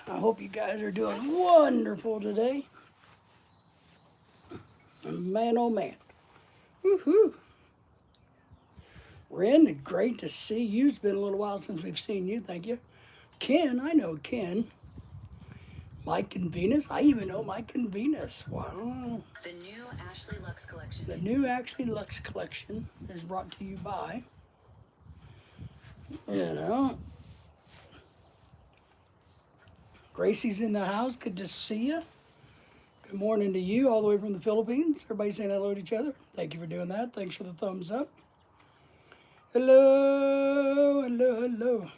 I hope you guys are doing wonderful today. Man, oh man. Woohoo. Ren, great to see you. It's been a little while since we've seen you. Thank you. Ken, I know Ken. Mike and Venus. I even know Mike and Venus. Wow. The new Ashley Lux collection. The new Ashley Lux collection is brought to you by, Gracie's in the house. Good to see you. Good morning to you all the way from the Philippines. Everybody saying hello to each other. Thank you for doing that. Thanks for the thumbs up. Hello, hello, hello.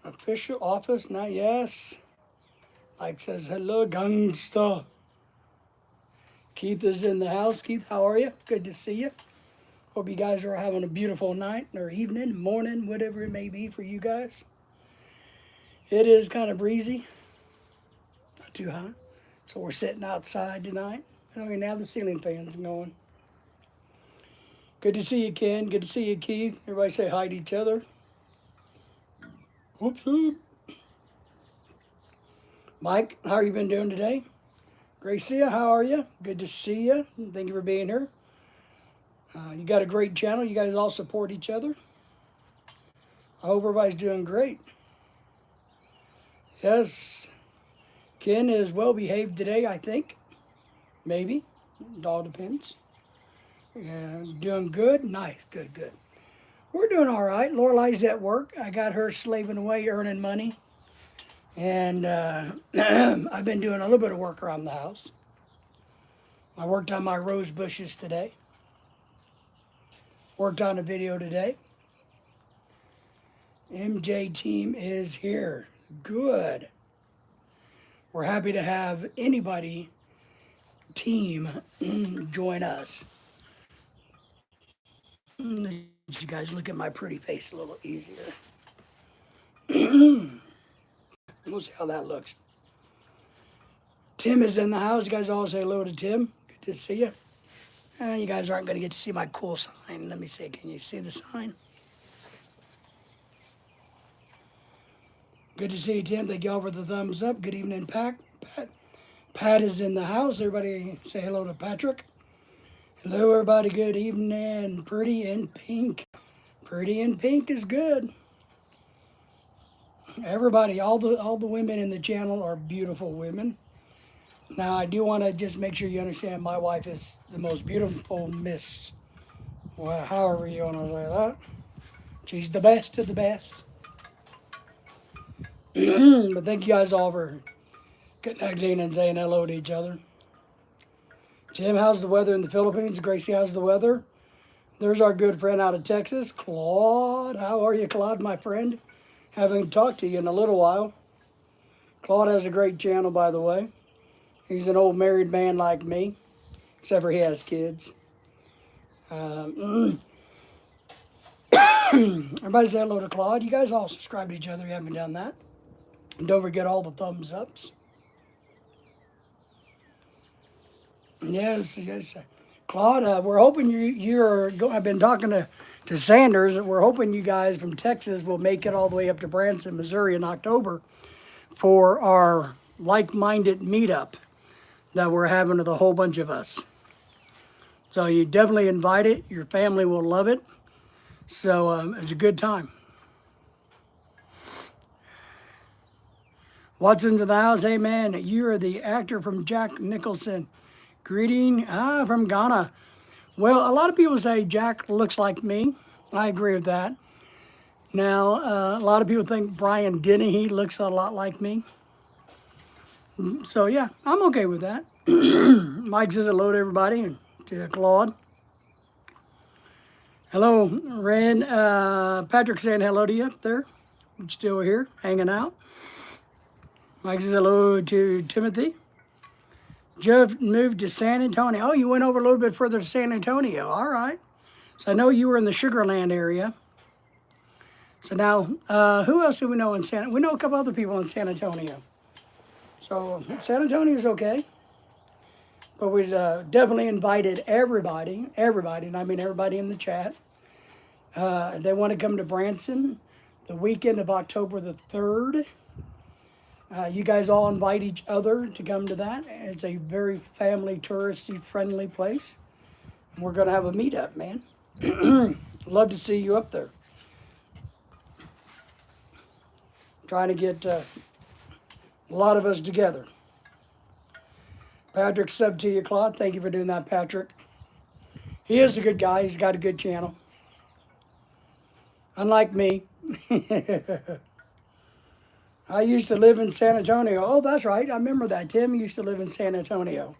Official office, now yes. Mike says, hello, gangsta. Keith is in the house. Keith, how are you? Good to see you. Hope you guys are having a beautiful night or evening, morning, whatever it may be for you guys. It is kind of breezy, not too hot. So we're sitting outside tonight. I don't even have the ceiling fans going. Good to see you, Ken. Good to see you, Keith. Everybody say hi to each other. Whoops, whoop. Mike, how are you been doing today? Gracia, how are you? Good to see you. Thank you for being here. You got a great channel. You guys all support each other. I hope everybody's doing great. Yes, Ken is well behaved today, I think. Maybe. It all depends. Yeah, doing good? Nice. Good, good. We're doing all right. Lorelei's at work. I got her slaving away, earning money. And I've been doing a little bit of work around the house. I worked on my rose bushes today. Worked on a video today. MJ team is here. Good. We're happy to have anybody team join us. Let you guys look at my pretty face a little easier. We'll see how that looks. Tim is in the house. You guys all say hello to Tim. Good to see you. You guys aren't going to get to see my cool sign. Let me see. Can you see the sign? Good to see you, Tim. Thank you all for the thumbs up. Good evening, Pat. Pat is in the house. Everybody say hello to Patrick. Hello, everybody. Good evening. Pretty in pink. Pretty in pink is good. Everybody, all the women in the channel are beautiful women. Now, I do want to just make sure you understand my wife is the most beautiful miss. Well, however you want to say that. She's the best of the best. But thank you guys all for connecting and saying hello to each other. Jim, how's the weather in the Philippines? Gracie, how's the weather? There's our good friend out of Texas, Claude. How are you, Claude, my friend? Haven't talked to you in a little while. Claude has a great channel, by the way. He's an old married man like me, except for he has kids. Everybody say hello to Claude. You guys all subscribe to each other if you haven't done that. And don't forget all the thumbs ups. Yes, yes. Claude, we're hoping I've been talking to Sanders. We're hoping you guys from Texas will make it all the way up to Branson, Missouri in October for our like-minded meetup that we're having with a whole bunch of us. So you definitely invite it. Your family will love it. So it's a good time. Watson's in the house. Hey, man, you are the actor from Jack Nicholson. Greeting from Ghana. Well, a lot of people say Jack looks like me. I agree with that. Now, a lot of people think Brian Dennehy looks a lot like me. So, yeah, I'm okay with that. Mike says hello to everybody and to Claude. Hello, Ren. Patrick saying hello to you up there. I'm still here, hanging out. Mike says hello to Timothy. Jeff moved to San Antonio. Oh, you went over a little bit further to San Antonio. All right. So I know you were in the Sugar Land area. So now, who else do we know in San Antonio? We know a couple other people in San Antonio. So San Antonio is okay. But we definitely invited everybody, and I mean everybody in the chat. They want to come to Branson the weekend of October the 3rd. You guys all invite each other to come to that. It's a very family, touristy, friendly place. We're going to have a meetup, man. Love to see you up there. Trying to get a lot of us together. Patrick, sub to you, Claude. Thank you for doing that, Patrick. He is a good guy. He's got a good channel. Unlike me. I used to live in San Antonio. Oh, that's right. I remember that. Tim used to live in San Antonio.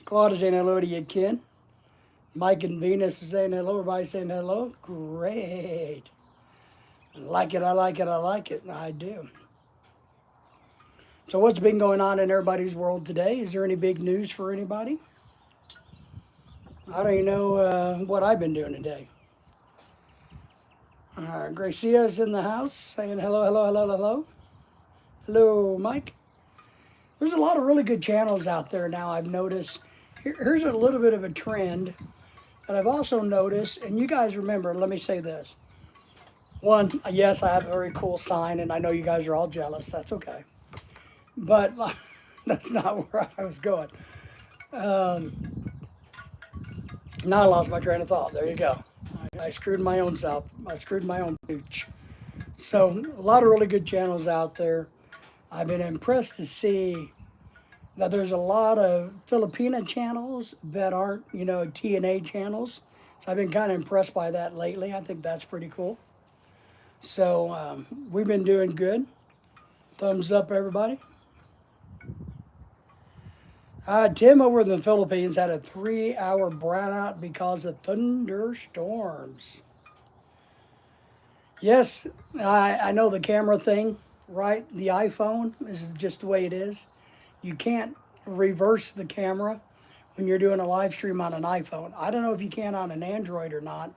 Claude is saying hello to you, Ken. Mike and Venus is saying hello. Everybody saying hello. Great. I like it. I like it. I like it. I do. So what's been going on in everybody's world today? Is there any big news for anybody? I don't even know what I've been doing today. Gracia's in the house saying hello, hello, hello, hello. Hello, Mike. There's a lot of really good channels out there now, I've noticed. Here's a little bit of a trend that I've also noticed, and you guys remember, let me say this. One, yes, I have a very cool sign, and I know you guys are all jealous. That's okay. But that's not where I was going. Now I lost my train of thought. There you go. I screwed my own self. I screwed my own pooch. So a lot of really good channels out there. I've been impressed to see that there's a lot of Filipina channels that aren't, you know, TNA channels. So I've been kind of impressed by that lately. I think that's pretty cool. So we've been doing good. Thumbs up, everybody. Tim over in the Philippines had a 3-hour brownout because of thunderstorms. Yes, I know the camera thing, right? The iPhone is just the way it is. You can't reverse the camera when you're doing a live stream on an iPhone. I don't know if you can on an Android or not,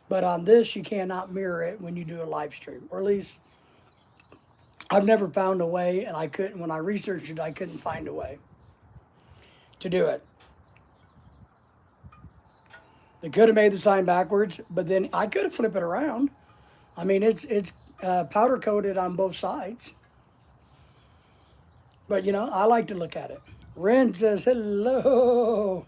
but on this you cannot mirror it when you do a live stream. Or at least I've never found a way, and I couldn't, when I researched it, I couldn't find a way to do it. They could have made the sign backwards, but then I could have flipped it around. I mean, it's powder coated on both sides. But, you know, I like to look at it. Ren says, hello.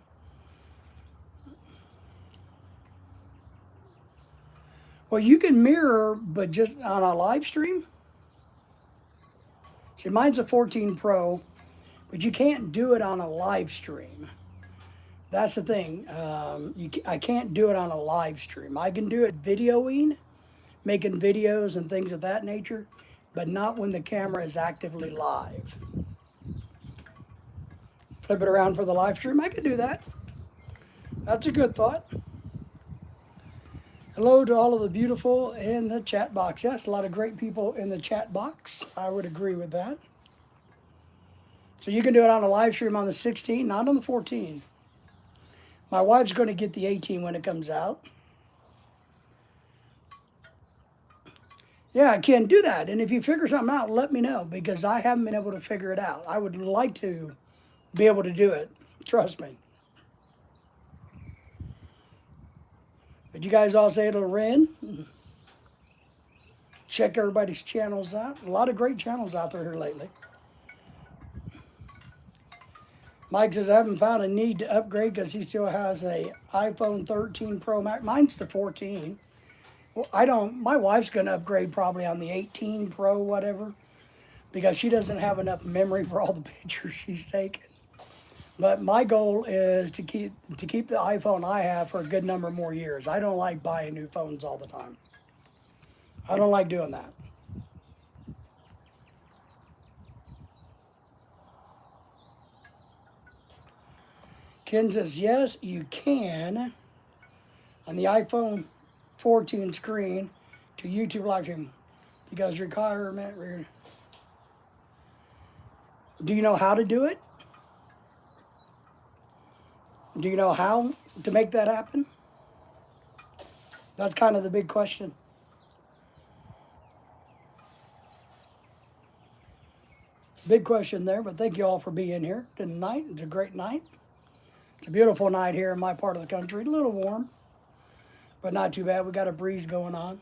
Well, you can mirror, but just on a live stream. See, mine's a 14 Pro, but you can't do it on a live stream. That's the thing. I can't do it on a live stream. I can do it videoing, making videos and things of that nature, but not when the camera is actively live. Flip it around for the live stream. I could do that. That's a good thought. Hello to all of the beautiful in the chat box. Yes, a lot of great people in the chat box. I would agree with that. So you can do it on a live stream on the 16, not on the 14. My wife's going to get the 18 when it comes out. Yeah, I can do that. And if you figure something out, let me know, because I haven't been able to figure it out. I would like to be able to do it. Trust me. But you guys all say hello to Ren. Check everybody's channels out. A lot of great channels out there here lately. Mike says, I haven't found a need to upgrade because he still has a iPhone 13 Pro Max. Mine's the 14. Well, my wife's going to upgrade probably on the 18 Pro, whatever, because she doesn't have enough memory for all the pictures she's taken. But my goal is to keep the iPhone I have for a good number more years. I don't like buying new phones all the time. I don't like doing that. Ken says, yes, you can on the iPhone 14 screen to YouTube live stream because requirement. Do you know how to do it? Do you know how to make that happen? That's kind of the big question. Big question there, but thank you all for being here tonight. It's a great night. It's a beautiful night here in my part of the country. A little warm, but not too bad. We got a breeze going on.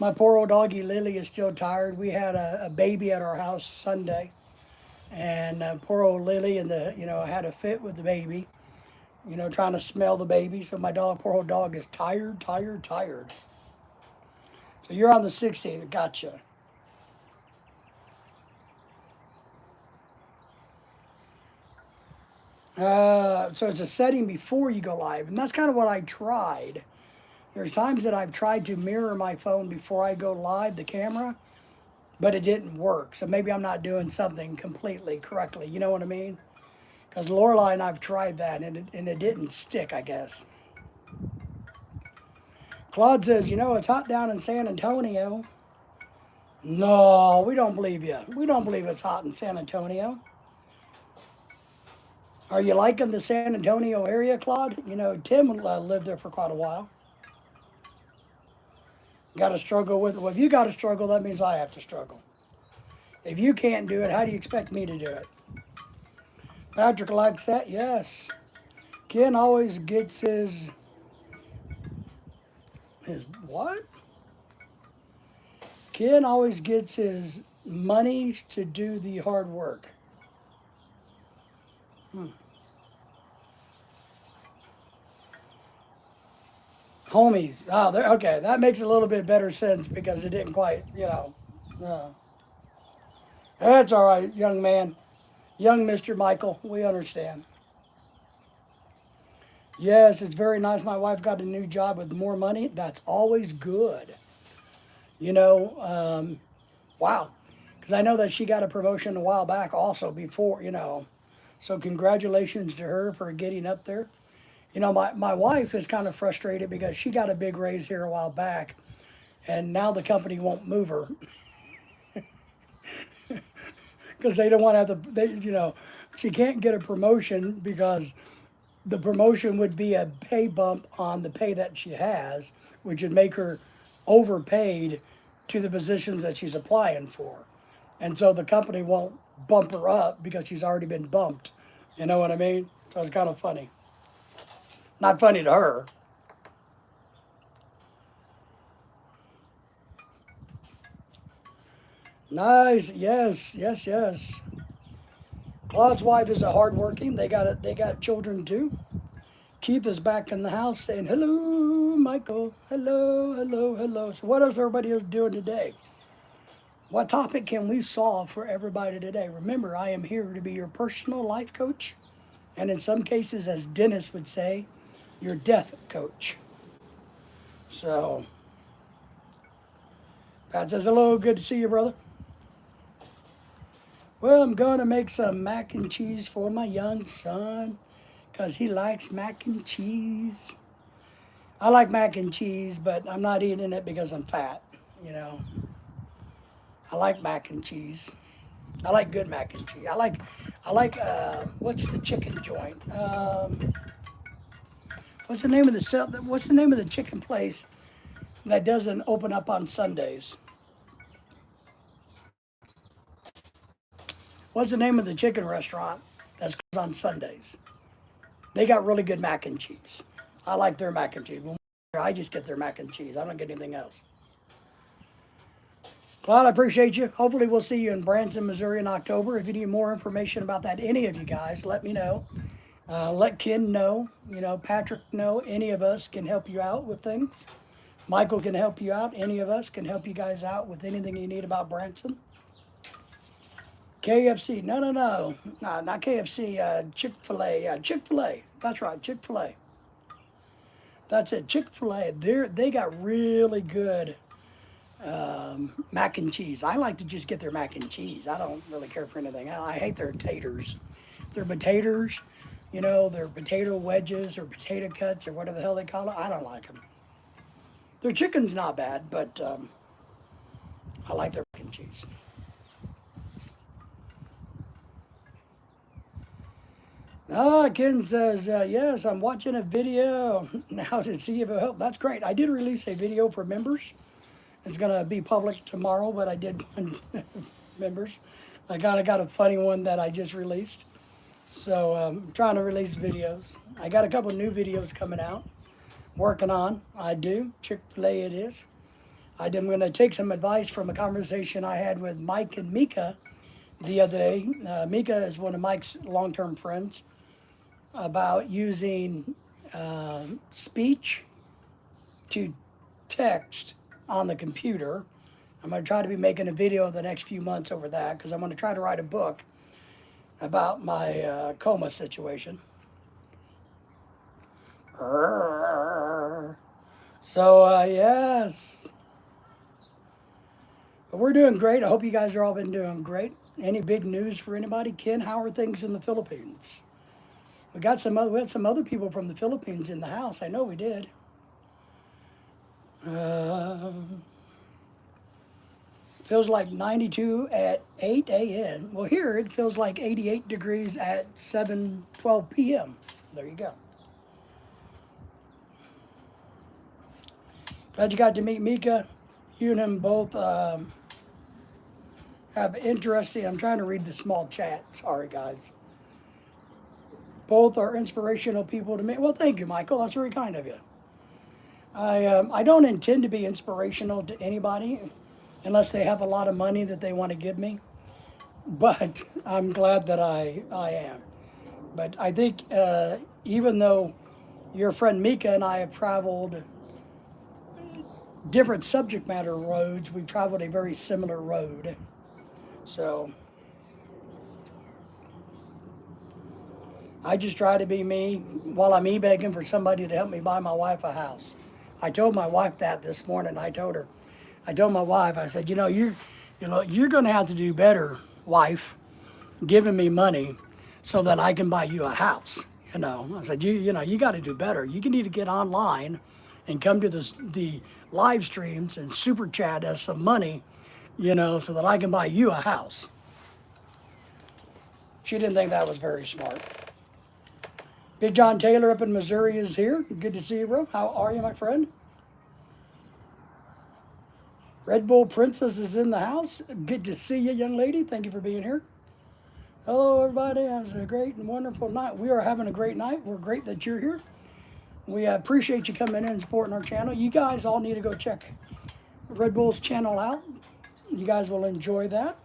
My poor old doggy Lily is still tired. We had a baby at our house Sunday, and poor old Lily and had a fit with the baby. Trying to smell the baby. So my poor old dog, is tired, tired, tired. So you're on the 16th. Gotcha. So it's a setting before you go live, and that's kind of what I tried. There's times that I've tried to mirror my phone before I go live, the camera, but it didn't work. So maybe I'm not doing something completely correctly. You know what I mean? Because Lorelai and I've tried that, and it didn't stick, I guess. Claude says, it's hot down in San Antonio. No, we don't believe you. We don't believe it's hot in San Antonio. Are you liking the San Antonio area, Claude? Tim lived there for quite a while. Got to struggle with it. Well, if you got to struggle, that means I have to struggle. If you can't do it, how do you expect me to do it? Patrick likes that, yes. Ken always gets his what? Ken always gets his money to do the hard work. Homies. Oh, okay. That makes a little bit better sense because it didn't quite, That's all right, young man. Young Mr. Michael. We understand. Yes, it's very nice. My wife got a new job with more money. That's always good. Wow. Because I know that she got a promotion a while back also before, So congratulations to her for getting up there. My wife is kind of frustrated because she got a big raise here a while back, and now the company won't move her because they don't want to have to. She can't get a promotion because the promotion would be a pay bump on the pay that she has, which would make her overpaid to the positions that she's applying for. And so the company won't bump her up because she's already been bumped. You know what I mean? So it's kind of funny. Not funny to her. Nice. Yes, yes, yes. Claude's wife is a hardworking. They got children too. Keith is back in the house saying, hello, Michael. Hello, hello, hello. So what else everybody is doing today? What topic can we solve for everybody today? Remember, I am here to be your personal life coach. And in some cases, as Dennis would say, your death coach. So, Pat says, hello, good to see you, brother. Well, I'm going to make some mac and cheese for my young son because he likes mac and cheese. I like mac and cheese, but I'm not eating it because I'm fat, I like mac and cheese. I like good mac and cheese. I like what's the chicken joint? What's the name of the chicken place that doesn't open up on Sundays? What's the name of the chicken restaurant that's closed on Sundays? They got really good mac and cheese. I like their mac and cheese. I just get their mac and cheese. I don't get anything else. Claude, I appreciate you. Hopefully we'll see you in Branson, Missouri in October. If you need more information about that, any of you guys, let me know. Let Ken know, Patrick know. Any of us can help you out with things. Michael can help you out. Any of us can help you guys out with anything you need about Branson. KFC, no, not KFC, Chick-fil-A, yeah, Chick-fil-A, that's right, Chick-fil-A. That's it, Chick-fil-A, they got really good mac and cheese. I like to just get their mac and cheese. I don't really care for anything else. I hate their taters. Their potatoes, their potato wedges or potato cuts or whatever the hell they call it, I don't like them. Their chicken's not bad, but I like their mac and cheese. Ken says, yes, I'm watching a video now to see if it helps. That's great. I did release a video for members. It's going to be published tomorrow, but I did one members. I got a funny one that I just released. So I'm trying to release videos. I got a couple new videos coming out. Working on. I do. Chick-fil-A it is. I'm going to take some advice from a conversation I had with Mike and Mika the other day. Mika is one of Mike's long-term friends, about using speech to text on the computer. I'm going to try to be making a video the next few months over that, because I'm going to try to write a book about my coma situation. So, yes. But we're doing great. I hope you guys are all been doing great. Any big news for anybody? Ken, how are things in the Philippines? We had some other people from the Philippines in the house. I know we did. Feels like 92 at 8 a.m. Well, here it feels like 88 degrees at 7:12 p.m. There you go. Glad you got to meet Mika. You and him both have interesting. I'm trying to read the small chat. Sorry, guys. Both are inspirational people to me. Well, thank you, Michael. That's very kind of you. I don't intend to be inspirational to anybody unless they have a lot of money that they want to give me. But I'm glad that I am. But I think even though your friend Mika and I have traveled different subject matter roads, we've traveled a very similar road. So I just try to be me while I'm begging for somebody to help me buy my wife a house. I told my wife that this morning. I told my wife, I said, you're going to have to do better, wife, giving me money so that I can buy you a house. I said, you got to do better. You need to get online and come to the live streams and super chat us some money, so that I can buy you a house. She didn't think that was very smart. Big John Taylor up in Missouri is here. Good to see you, bro. How are you, my friend? Red Bull Princess is in the house. Good to see you, young lady. Thank you for being here. Hello, everybody. Have a great and wonderful night. We are having a great night. We're great that you're here. We appreciate you coming in and supporting our channel. You guys all need to go check Red Bull's channel out. You guys will enjoy that.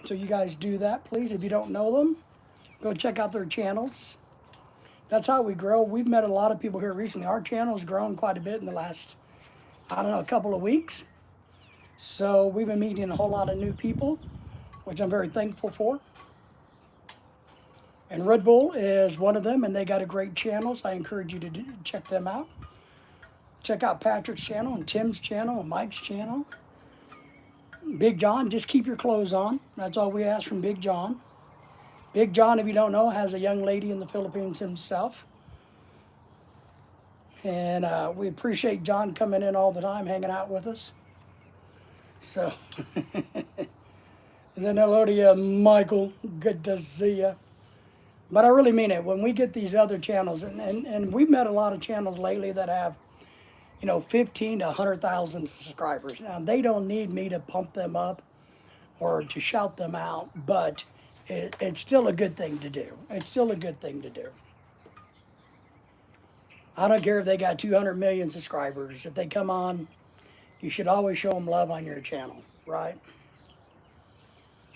So you guys do that, please. If you don't know them, go check out their channels. That's how we grow. We've met a lot of people here recently. Our channel's grown quite a bit in the last, a couple of weeks. So we've been meeting a whole lot of new people, which I'm very thankful for. And Red Bull is one of them, and they got a great channel, so I encourage you to check them out. Check out Patrick's channel and Tim's channel and Mike's channel. Big John, just keep your clothes on. That's all we ask from Big John. Big John, if you don't know, has a young lady in the Philippines himself. And we appreciate John coming in all the time, hanging out with us. So, then hello to you, Michael. Good to see you. But I really mean it. When we get these other channels, and we've met a lot of channels lately that have, 15 to 100,000 subscribers. Now, they don't need me to pump them up or to shout them out, but it's still a good thing to do. It's still a good thing to do. I don't care if they got 200 million subscribers. If they come on, you should always show them love on your channel, right?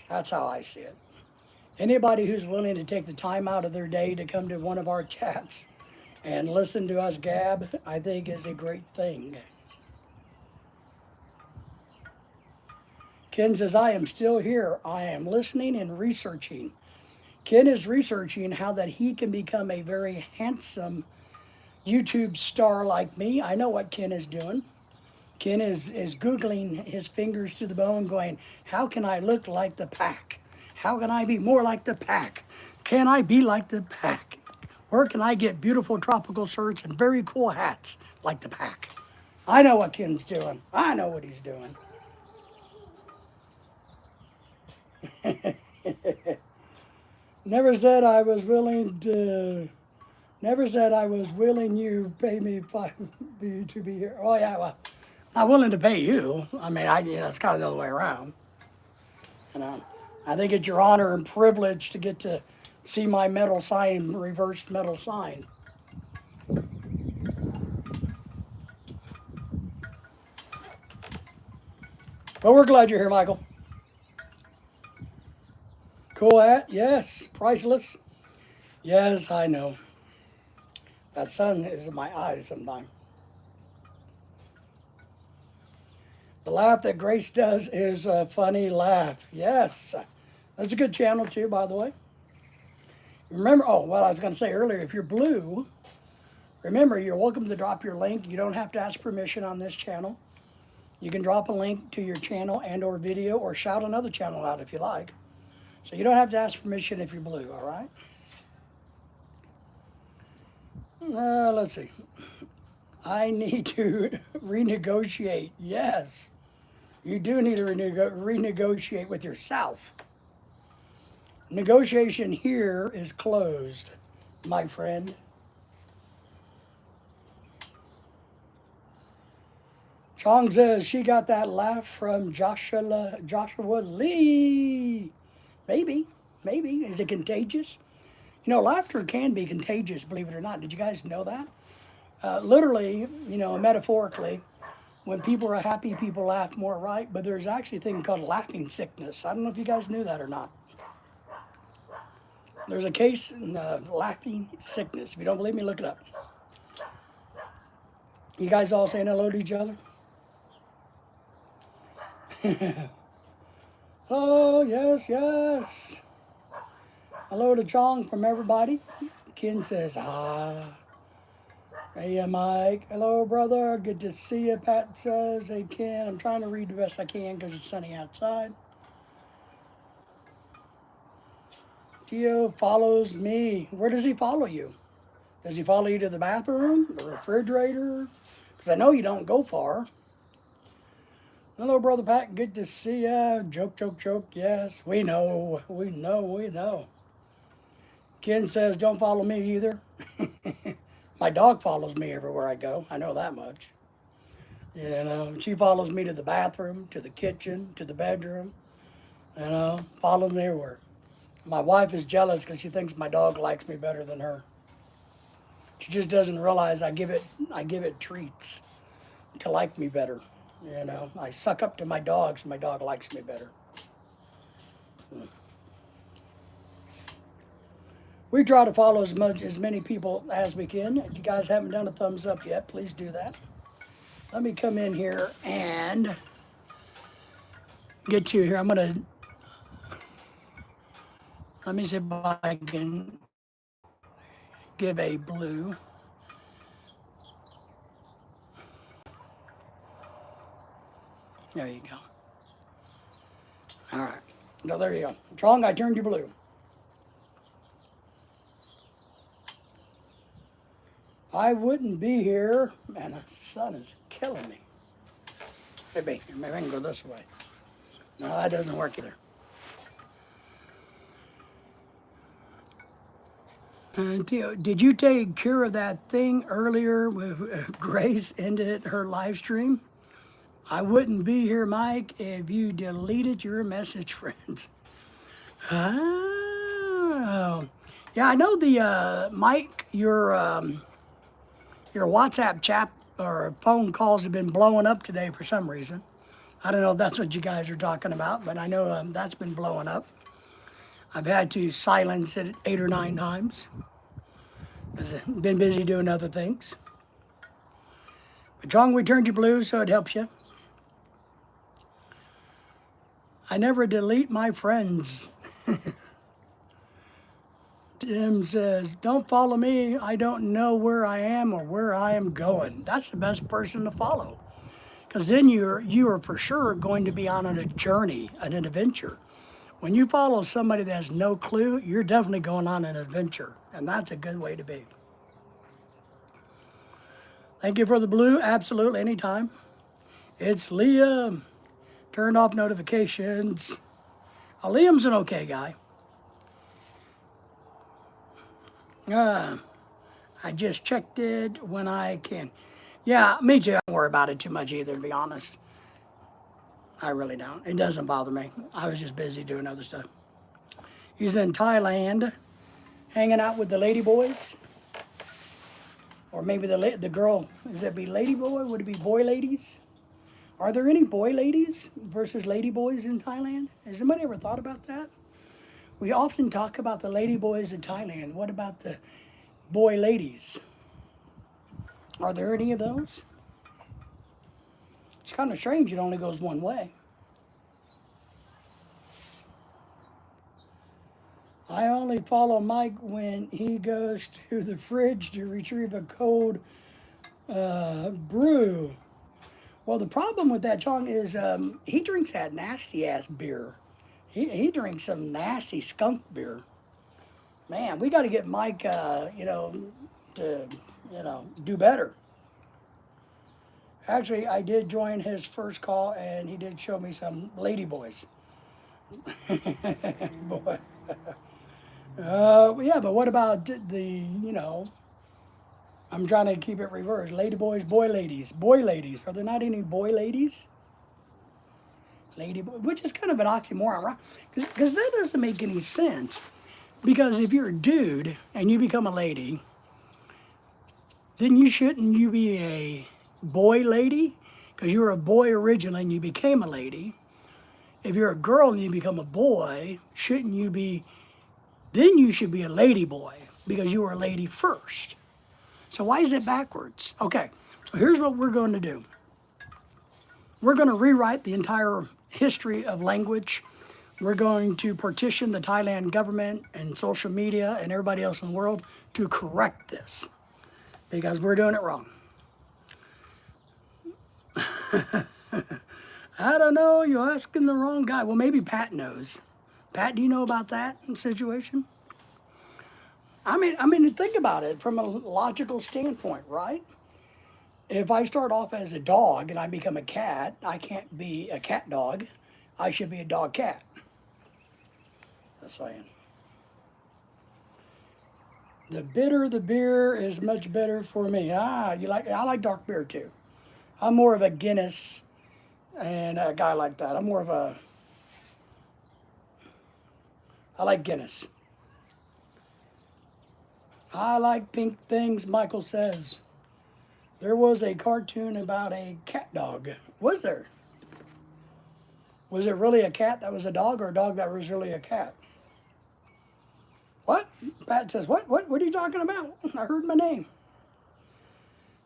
That's how I see it. Anybody who's willing to take the time out of their day to come to one of our chats and listen to us gab, I think is a great thing. Ken says, I am still here. I am listening and researching. Ken is researching how that he can become a very handsome YouTube star like me. I know what Ken is doing. Ken is Googling his fingers to the bone going, how can I look like the PAC? How can I be more like the PAC? Can I be like the PAC? Where can I get beautiful tropical shirts and very cool hats like the PAC? I know what Ken's doing. I know what he's doing. Never said I was willing you pay me to be here. Oh yeah, well, I'm willing to pay you. I mean, it's kind of the other way around. I think it's your honor and privilege to get to see my metal sign, reversed metal sign. But we're glad you're here, Michael. Cool hat, yes. Priceless, yes. I know. That sun is in my eyes sometimes. The laugh that Grace does is a funny laugh. Yes. That's a good channel too, by the way. Remember, oh, well, I was going to say earlier, if you're blue, remember, you're welcome to drop your link. You don't have to ask permission on this channel. You can drop a link to your channel and or video or shout another channel out if you like. So you don't have to ask permission if you're blue, all right? Let's see. I need to renegotiate. Yes, you do need to renegotiate with yourself. Negotiation here is closed, my friend. Chong says she got that laugh from Joshua Lee. Maybe. Is it contagious? You know, laughter can be contagious, believe it or not. Did you guys know that? Literally, you know, metaphorically, when people are happy, people laugh more, right? But there's actually a thing called laughing sickness. I don't know if you guys knew that or not. There's a case in laughing sickness. If you don't believe me, look it up. You guys all saying hello to each other? Oh, yes. Hello to Chong from everybody. Ken says, Hey, Mike. Hello, brother. Good to see you. Pat says, hey, Ken. I'm trying to read the best I can because it's sunny outside. Tio follows me. Where does he follow you? Does he follow you to the bathroom, the refrigerator? Because I know you don't go far. Hello, Brother Pat. Good to see ya. Joke. Yes, we know. Ken says, don't follow me either. My dog follows me everywhere I go. I know that much. You know, she follows me to the bathroom, to the kitchen, to the bedroom. You know, follows me everywhere. My wife is jealous because she thinks my dog likes me better than her. She just doesn't realize I give it treats to like me better. You know, I suck up to my dog so my dog likes me better. We try to follow as many people as we can. If you guys haven't done a thumbs up yet, please do that. Let me come in here and get to here. Let me see if I can give a blue. There you go. All right. So there you go. Trong, I turned you blue. I wouldn't be here. Man, the sun is killing me. Maybe I can go this way. No, that doesn't work either. Theo, did you take care of that thing earlier with Grace ended her live stream? I wouldn't be here, Mike, if you deleted your message, friends. Oh, yeah, I know the Mike, your WhatsApp chat or phone calls have been blowing up today for some reason. I don't know if that's what you guys are talking about, but I know that's been blowing up. I've had to silence it 8 or 9 times. I've been busy doing other things. But Chong, we turned you blue, so it helps you. I never delete my friends. Tim says, don't follow me. I don't know where I am or where I am going. That's the best person to follow. Because then you are for sure going to be on a journey, an adventure. When you follow somebody that has no clue, you're definitely going on an adventure. And that's a good way to be. Thank you for the blue. Absolutely, anytime. It's Liam. Turned off notifications. Liam's an okay guy. I just checked it when I can. Yeah, me too. I don't worry about it too much either, to be honest. I really don't. It doesn't bother me. I was just busy doing other stuff. He's in Thailand, hanging out with the lady boys. Or maybe the girl, does it be lady boy? Would it be boy ladies? Are there any boy ladies versus lady boys in Thailand? Has anybody ever thought about that? We often talk about the lady boys in Thailand. What about the boy ladies? Are there any of those? It's kind of strange it only goes one way. I only follow Mike when he goes to the fridge to retrieve a cold brew. Well, the problem with that Chong is he drinks that nasty ass beer. He drinks some nasty skunk beer. Man, we got to get Mike, to, do better. Actually, I did join his first call, and he did show me some lady boys. Boy. Yeah, but what about I'm trying to keep it reversed. Lady boys, boy ladies. Boy ladies. Are there not any boy ladies? Lady boy, which is kind of an oxymoron, right? Because that doesn't make any sense. Because if you're a dude and you become a lady, then shouldn't you be a boy lady? Because you were a boy originally and you became a lady. If you're a girl and you become a boy, shouldn't you be, then you should be a lady boy because you were a lady first. So why is it backwards? Okay, so here's what we're going to do. We're going to rewrite the entire history of language. We're going to petition the Thailand government and social media and everybody else in the world to correct this because we're doing it wrong. I don't know, you're asking the wrong guy. Well, maybe Pat knows. Pat, do you know about that situation? I mean, think about it from a logical standpoint, right? If I start off as a dog and I become a cat, I can't be a cat dog. I should be a dog cat. That's saying. The bitter the beer is much better for me. I like dark beer too. I'm more of a Guinness and a guy like that. I like Guinness. I like pink things, Michael says. There was a cartoon about a cat dog. Was there? Was it really a cat that was a dog or a dog that was really a cat? What? Pat says, what are you talking about? I heard my name.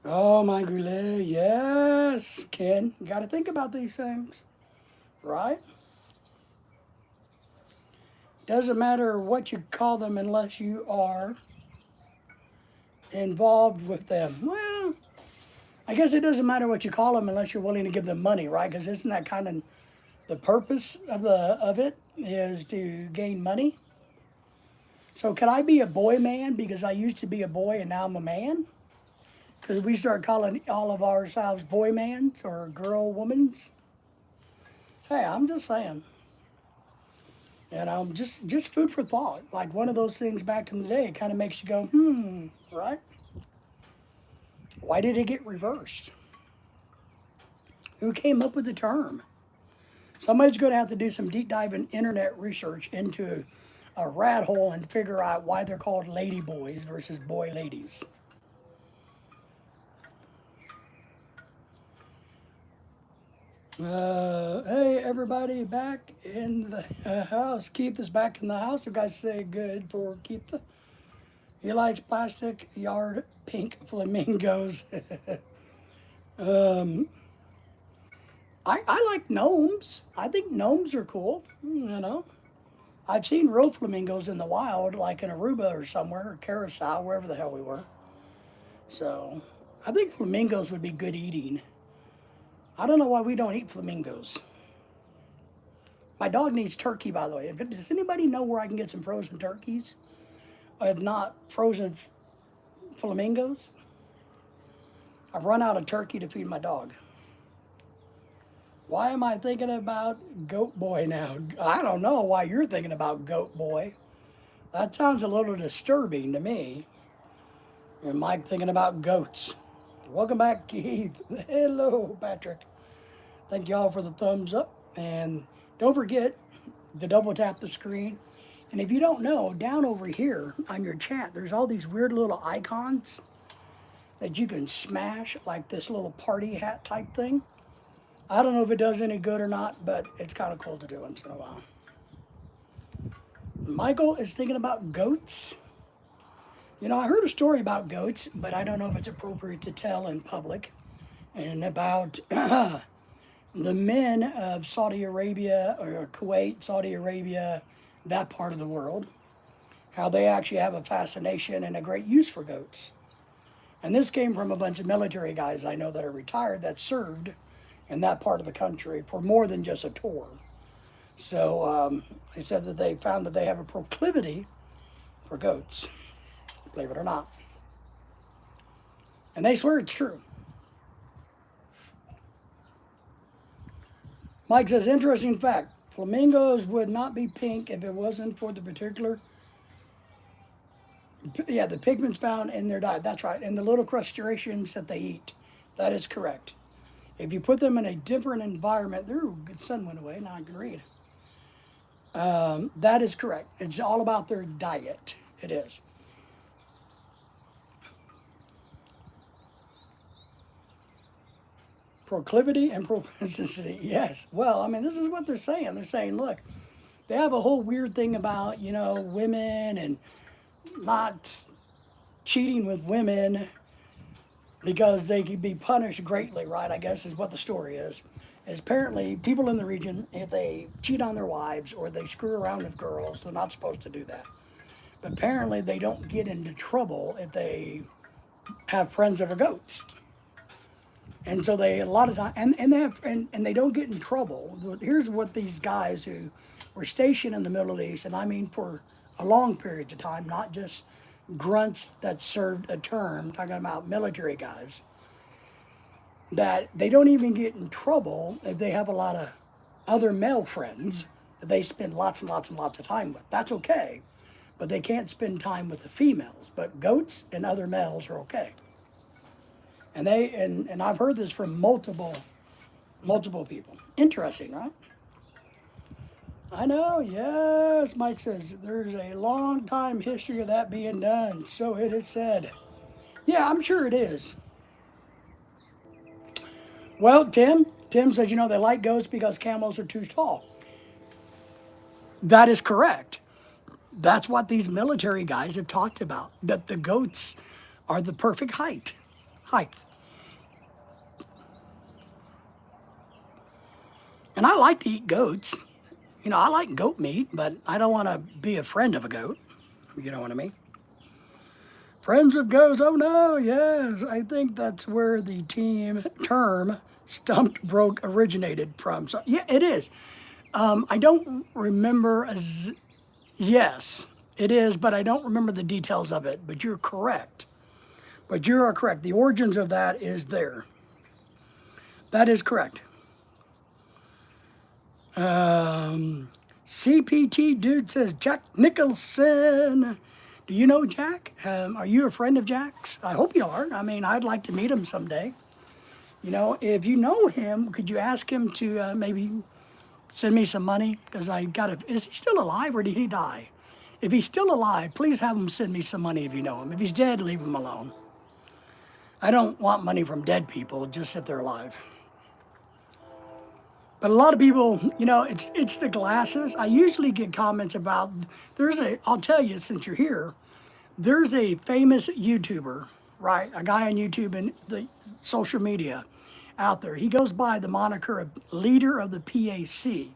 Oh, my goulet. Yes, Ken. You got to think about these things, right? Doesn't matter what you call them unless you are involved with them. Well, I guess it doesn't matter what you call them unless you're willing to give them money, right? Because isn't that kind of the purpose of it is to gain money? So could I be a boy man because I used to be a boy and now I'm a man? Because we start calling all of ourselves boy mans or girl womans? Hey, I'm just saying. Just food for thought. Like one of those things back in the day, it kind of makes you go, right? Why did it get reversed? Who came up with the term? Somebody's going to have to do some deep dive in internet research into a rat hole and figure out why they're called lady boys versus boy ladies. Hey, everybody back in the house. Keith is back in the house. You guys say good for Keith. He likes plastic yard pink flamingos. I like gnomes. I think gnomes are cool, I've seen real flamingos in the wild, like in Aruba or somewhere, or Curacao, wherever the hell we were. So, I think flamingos would be good eating. I don't know why we don't eat flamingos. My dog needs turkey, by the way. Does anybody know where I can get some frozen turkeys? If not frozen flamingos? I've run out of turkey to feed my dog. Why am I thinking about Goat Boy now? I don't know why you're thinking about Goat Boy. That sounds a little disturbing to me. And Mike thinking about goats. Welcome back, Keith. Hello, Patrick. Thank y'all for the thumbs up. And don't forget to double tap the screen. And if you don't know, down over here on your chat, there's all these weird little icons that you can smash, like this little party hat type thing. I don't know if it does any good or not, but it's kind of cool to do once in a while. Michael is thinking about goats. You know, I heard a story about goats, but I don't know if it's appropriate to tell in public. And about the men of Saudi Arabia or Kuwait, Saudi Arabia, that part of the world, how they actually have a fascination and a great use for goats. And this came from a bunch of military guys I know that are retired that served in that part of the country for more than just a tour. So they said that they found that they have a proclivity for goats, believe it or not. And they swear it's true. Mike says, interesting fact. Flamingos would not be pink if it wasn't for the particular, the pigments found in their diet. That's right. And the little crustaceans that they eat. That is correct. If you put them in a different environment, their sun went away, now I can read. That is correct. It's all about their diet. It is. Proclivity and propensity. Yes. Well, I mean, this is what they're saying. They're saying, look, they have a whole weird thing about, women and not cheating with women because they could be punished greatly, right? I guess is what the story is apparently people in the region, if they cheat on their wives or they screw around with girls, they're not supposed to do that. But apparently they don't get into trouble if they have friends that are goats. And so they, a lot of time, and they have, and they don't get in trouble. Here's what these guys who were stationed in the Middle East, and I mean for a long period of time, not just grunts that served a term, talking about military guys, that they don't even get in trouble if they have a lot of other male friends that they spend lots and lots and lots of time with. That's okay, but they can't spend time with the females. But goats and other males are okay. And they and I've heard this from multiple people. Interesting, right? I know, yes, Mike says there's a long time history of that being done, so it is said. Yeah, I'm sure it is. Well, Tim says, they like goats because camels are too tall. That is correct. That's what these military guys have talked about, that the goats are the perfect height. And I like to eat goats. I like goat meat, but I don't want to be a friend of a goat. You know what I mean? Friends of goats, oh no, yes. I think that's where the term stumped broke originated from. So, yeah, it is. I don't remember, yes, it is, but I don't remember the details of it. But you're correct. You are correct. The origins of that is there. That is correct. CPT dude says, Jack Nicholson. Do you know Jack? Are you a friend of Jack's? I hope you are. I mean, I'd like to meet him someday. If you know him, could you ask him to maybe send me some money? Because is he still alive or did he die? If he's still alive, please have him send me some money if you know him. If he's dead, leave him alone. I don't want money from dead people, just if they're alive. But a lot of people, it's the glasses. I usually get comments about, I'll tell you since you're here, there's a famous YouTuber, right? A guy on YouTube and the social media out there. He goes by the moniker of leader of the PAC.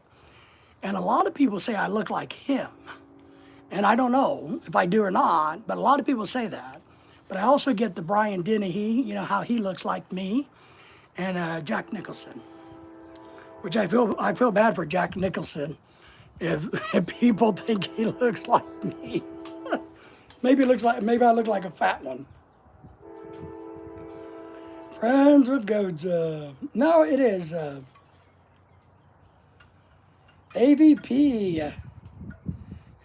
And a lot of people say I look like him. And I don't know if I do or not, but a lot of people say that. But I also get the Brian Dennehy, how he looks like me, and Jack Nicholson. Which I feel bad for Jack Nicholson if people think he looks like me. maybe I look like a fat one. Friends with goats. No, it is AVP.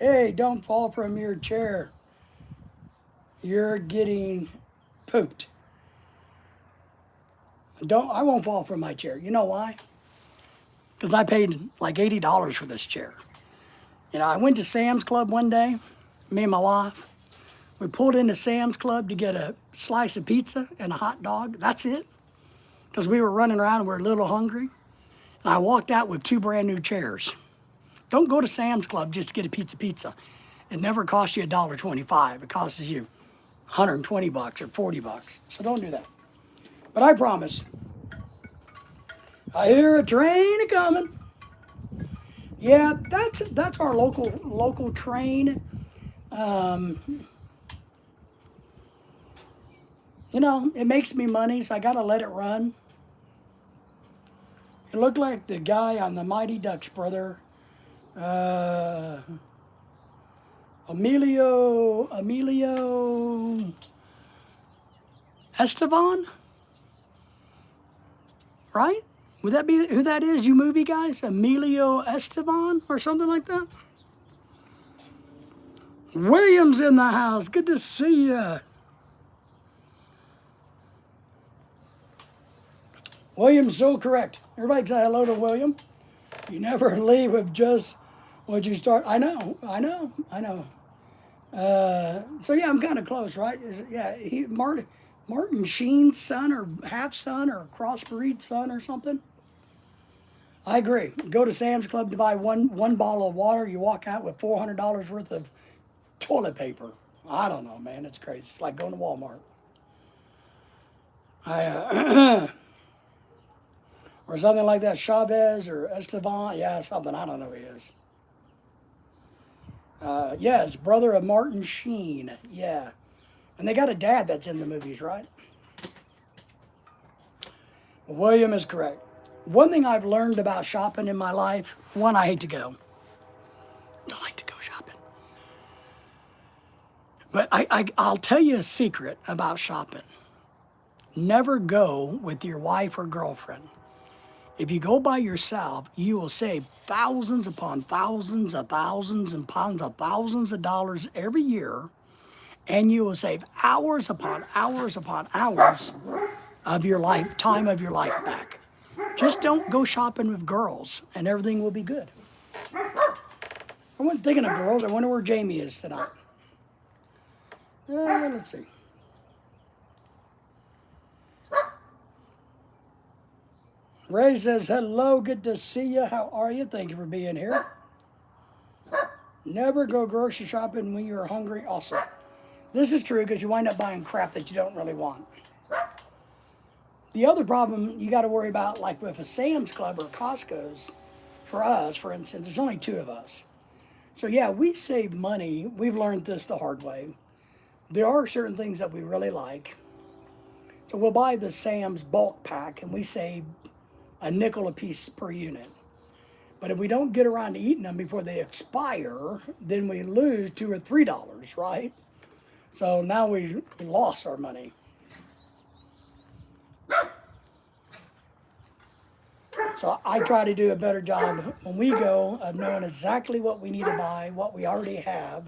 Hey, don't fall from your chair. You're getting pooped. I won't fall from my chair. You know why? Because I paid like $80 for this chair. I went to Sam's Club one day, me and my wife. We pulled into Sam's Club to get a slice of pizza and a hot dog. That's it. Because we were running around and we were a little hungry. And I walked out with 2 brand new chairs. Don't go to Sam's Club just to get a pizza. It never costs you $1.25. It costs you 120 bucks or 40 bucks. So don't do that. But I promise, I hear a train a coming. Yeah, that's our local train. You know, it makes me money, so I gotta let it run. It looked like the guy on the Mighty Ducks, brother. Emilio Esteban, right? Would that be who that is, you movie guys? Emilio Esteban or something like that? William's in the house. Good to see ya. William's so correct. Everybody say hello to William. You never leave with just what you start. I know. So yeah, I'm kind of close, right? Martin Sheen's son or half son or crossbreed son or something? I agree. Go to Sam's Club to buy one bottle of water. You walk out with $400 worth of toilet paper. I don't know, man. It's crazy. It's like going to Walmart. Or something like that. Chavez or Esteban. Yeah, something. I don't know who he is. Yes, brother of Martin Sheen. Yeah. And they got a dad that's in the movies, right? William is correct. One thing I've learned about shopping in my life, one, I hate to go. Don't like to go shopping. But I'll tell you a secret about shopping. Never go with your wife or girlfriend. If you go by yourself, you will save thousands upon thousands of thousands and pounds of thousands of dollars every year, and you will save hours upon hours upon hours of your life, time of your life back. Just don't go shopping with girls, and everything will be good. I wasn't thinking of girls. I wonder where Jamie is tonight. Let's see. Ray says, hello, good to see you. How are you? Thank you for being here. Never go grocery shopping when you're hungry. Also, this is true because you wind up buying crap that you don't really want. The other problem you got to worry about, like with a Sam's Club or Costco's, for us, for instance, there's only 2 of us. So yeah, we save money. We've learned this the hard way. There are certain things that we really like. So we'll buy the Sam's bulk pack and we save a nickel a piece per unit. But if we don't get around to eating them before they expire, then we lose $2 or $3, right? So now we lost our money. So I try to do a better job when we go of knowing exactly what we need to buy, what we already have.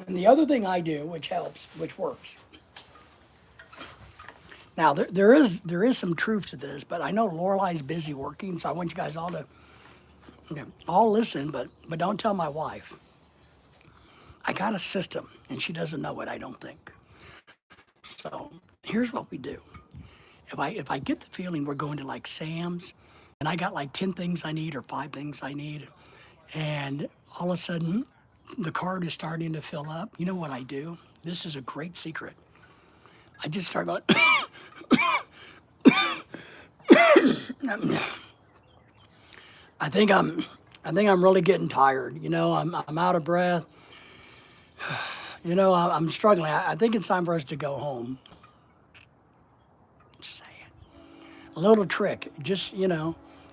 And the other thing I do, which helps, which works. Now, there is some truth to this, but I know Lorelai's busy working, so I want you guys all to, all listen, but don't tell my wife. I got a system, and she doesn't know it, I don't think. So here's what we do. If I get the feeling we're going to like Sam's, and I got like 10 things I need or 5 things I need, and all of a sudden the cart is starting to fill up, you know what I do? This is a great secret. I just start going, I think I'm really getting tired. You know, I'm out of breath. You know, I'm struggling. I think it's time for us to go home. Just saying. A little trick, just, and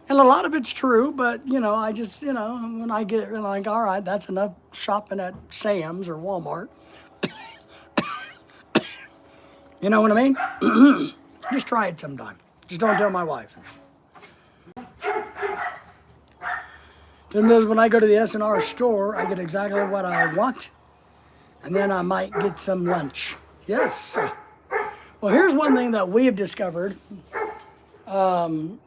a lot of it's true, but, I just, when I get like, all right, that's enough shopping at Sam's or Walmart. You know what I mean? Just try it sometime. Just don't tell my wife. Then when I go to the S&R store, I get exactly what I want. And then I might get some lunch. Yes. Well, here's one thing that we have discovered. The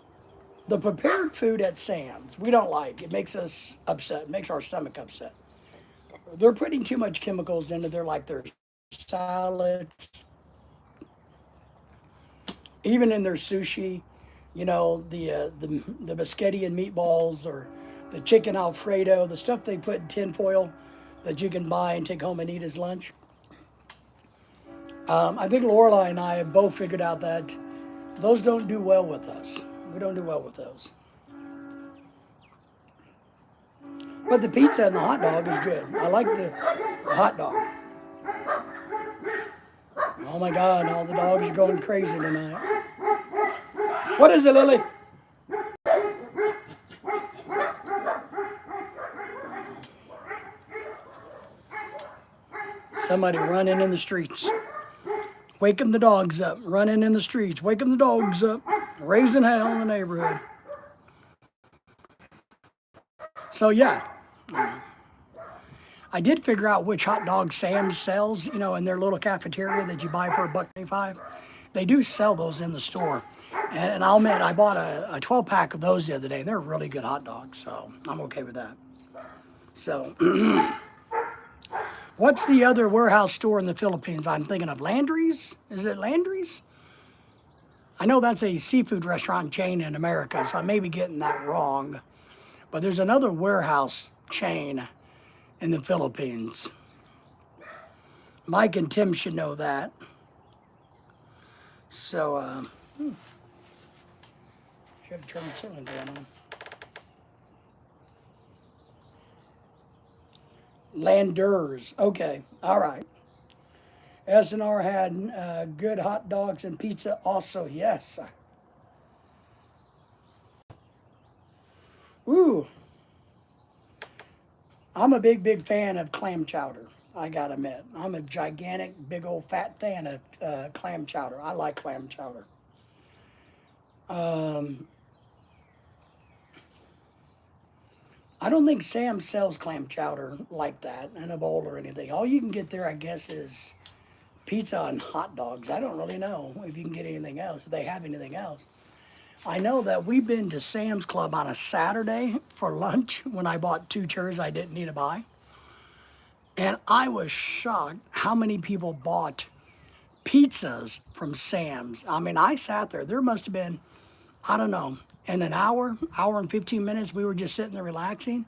prepared food at Sam's, we don't like. It makes us upset. It makes our stomach upset. They're putting too much chemicals into their salads. even in their sushi, the biscotti and meatballs or the chicken Alfredo, the stuff they put in tinfoil that you can buy and take home and eat as lunch. I think Lorelai and I have both figured out that those don't do well with us. We don't do well with those. But the pizza and the hot dog is good. I like the hot dog. Oh my God, all the dogs are going crazy tonight. What is it, Lily? Somebody running in the streets. Waking the dogs up. Running in the streets. Waking the dogs up. Raising hell in the neighborhood. So yeah. I did figure out which hot dog Sam's sells, in their little cafeteria that you buy for $1.25. They do sell those in the store. And I'll admit, I bought a 12-pack of those the other day. They're really good hot dogs, so I'm okay with that. So, what's the other warehouse store in the Philippines? I'm thinking of Landry's. Is it Landry's? I know that's a seafood restaurant chain in America, so I may be getting that wrong. But there's another warehouse chain in the Philippines. Mike and Tim should know that. So, should have turned the ceiling fan on. Landers. Okay, all right. SNR had good hot dogs and pizza also. Yes. Ooh. I'm a big fan of clam chowder. I gotta admit. I'm a gigantic, big old fat fan of clam chowder. I like clam chowder. I don't think Sam sells clam chowder like that in a bowl or anything. All you can get there, I guess, is pizza and hot dogs. I don't really know if you can get anything else, if they have anything else. I know that we've been to Sam's Club on a Saturday for lunch when I bought 2 chairs I didn't need to buy. And I was shocked how many people bought pizzas from Sam's. I mean, I sat there. There must have been, I don't know, in an hour and 15 minutes, we were just sitting there relaxing.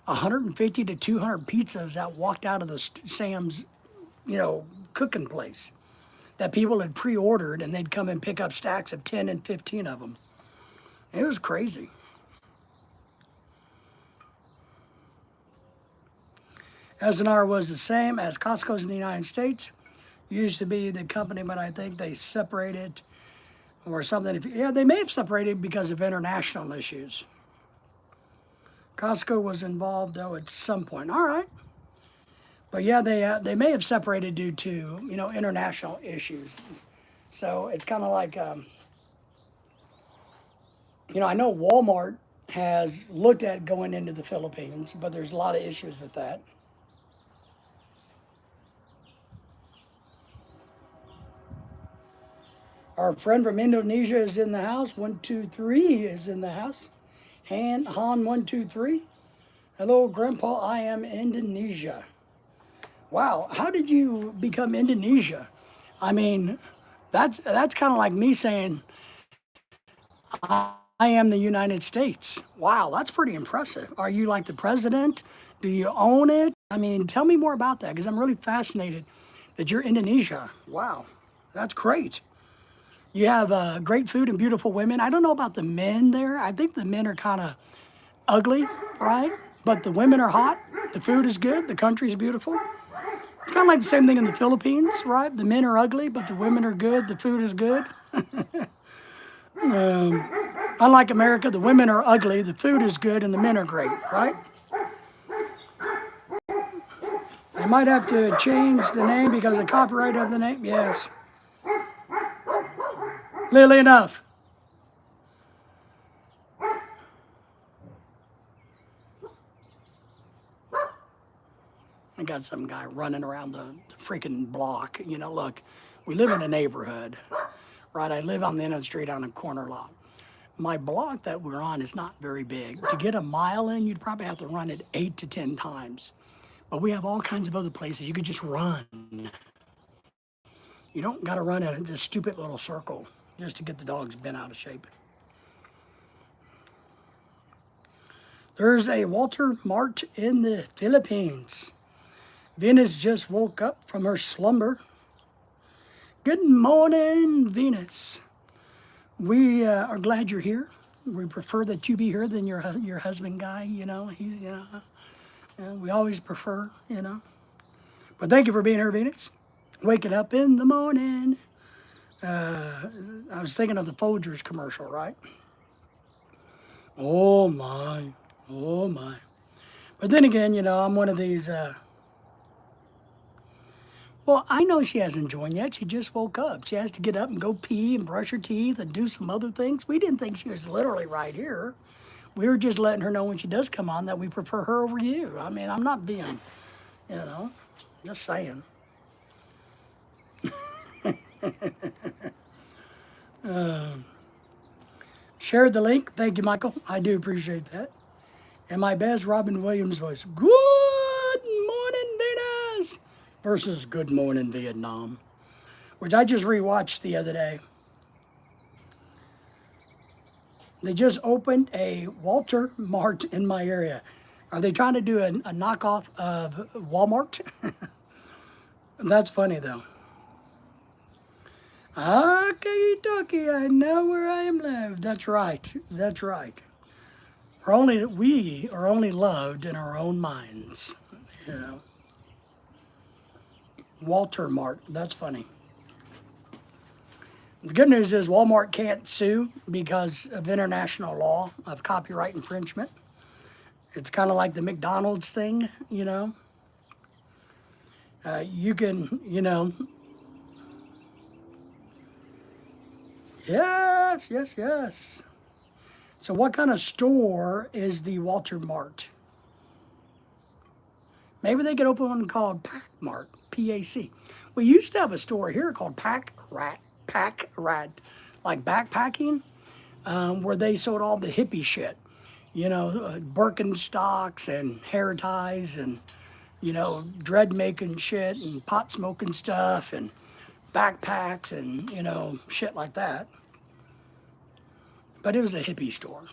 150 to 200 pizzas that walked out of the Sam's, cooking place that people had pre-ordered, and they'd come and pick up stacks of 10 and 15 of them. It was crazy. SNR was the same as Costco's in the United States. Used to be the company, but I think they separated or something. Yeah, they may have separated because of international issues. Costco was involved, though, at some point. All right. But yeah, they may have separated due to, international issues. So it's kind of like, I know Walmart has looked at going into the Philippines, but there's a lot of issues with that. Our friend from Indonesia is in the house. 123 is in the house. Han 123. Hello, Grandpa. I am Indonesia. Wow, how did you become Indonesia? I mean, that's kind of like me saying I am the United States. Wow, that's pretty impressive. Are you like the president? Do you own it? I mean, tell me more about that because I'm really fascinated that you're Indonesia. Wow, that's great. You have great food and beautiful women. I don't know about the men there. I think the men are kind of ugly, right? But the women are hot. The food is good. The country is beautiful. It's kind of like the same thing in the Philippines, right? The men are ugly, but the women are good. The food is good. Unlike America, the women are ugly, the food is good, and the men are great, right? I might have to change the name because of copyright of the name. Yes. Lily, enough. I got some guy running around the freaking block. Look, we live in a neighborhood, right? I live on the end of the street on a corner lot. My block that we're on is not very big. To get a mile in, you'd probably have to run it 8 to 10 times. But we have all kinds of other places you could just run. You don't got to run in this stupid little circle. just to get the dogs bent out of shape. There's a Walter Mart in the Philippines. Venus just woke up from her slumber. Good morning, Venus. We are glad you're here. We prefer that you be here than your husband guy. We always prefer. But thank you for being here, Venus. Waking up in the morning. I was thinking of the Folgers commercial, right? Oh my, oh my. But then again, I'm one of these. Well, I know she hasn't joined yet. She just woke up. She has to get up and go pee and brush her teeth and do some other things. We didn't think she was literally right here. We were just letting her know when she does come on that we prefer her over you. I mean, I'm not being, just saying. Shared the link. Thank you, Michael. I do appreciate that. And my best Robin Williams voice. Good morning, Venus! Versus Good Morning, Vietnam. Which I just rewatched the other day. They just opened a Walter Mart in my area. Are they trying to do a knockoff of Walmart? That's funny, though. Okay, dokie, I know where I am loved. That's right. That's right. We are only loved in our own minds. Walter Mart. That's funny. The good news is Walmart can't sue because of international law of copyright infringement. It's kind of like the McDonald's thing, you can, Yes, yes, yes. So what kind of store is the Walter Mart? Maybe they could open one called PAC Mart, P-A-C. We used to have a store here called PAC Rat, like backpacking, where they sold all the hippie shit. Birkenstocks and hair ties and, dread making shit and pot smoking stuff and backpacks and, shit like that. But it was a hippie store.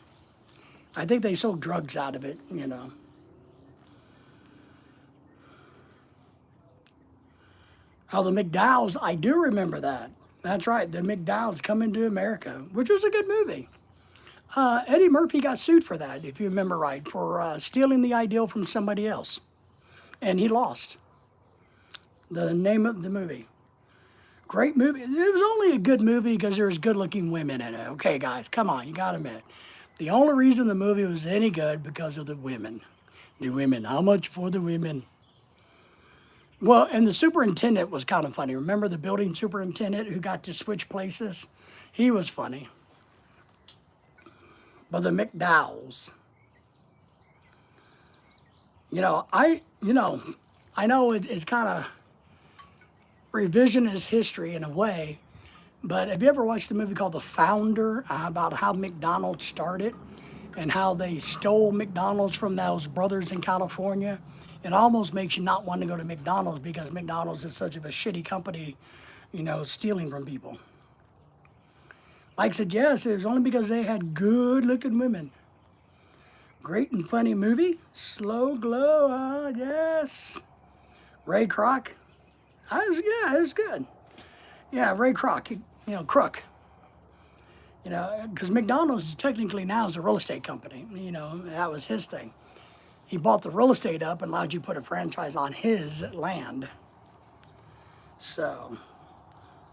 I think they sold drugs out of it, Oh, the McDowells, I do remember that. That's right, the McDowells Coming to America, which was a good movie. Eddie Murphy got sued for that, if you remember right, for stealing the ideal from somebody else. And he lost. The name of the movie. Great movie. It was only a good movie because there was good-looking women in it. Okay, guys, come on, you gotta admit. The only reason the movie was any good because of the women. The women. How much for the women? Well, and the superintendent was kind of funny. Remember the building superintendent who got to switch places? He was funny. But the McDowells. I know it's kind of revisionist history in a way, but have you ever watched a movie called The Founder about how McDonald's started and how they stole McDonald's from those brothers in California? It almost makes you not want to go to McDonald's because McDonald's is such of a shitty company, stealing from people. Mike said, yes, it was only because they had good-looking women. Great and funny movie. Slow Glow, yes. Ray Kroc. It was good. Yeah, Ray Kroc, Crook. Because McDonald's technically now is a real estate company. That was his thing. He bought the real estate up and allowed you to put a franchise on his land. So,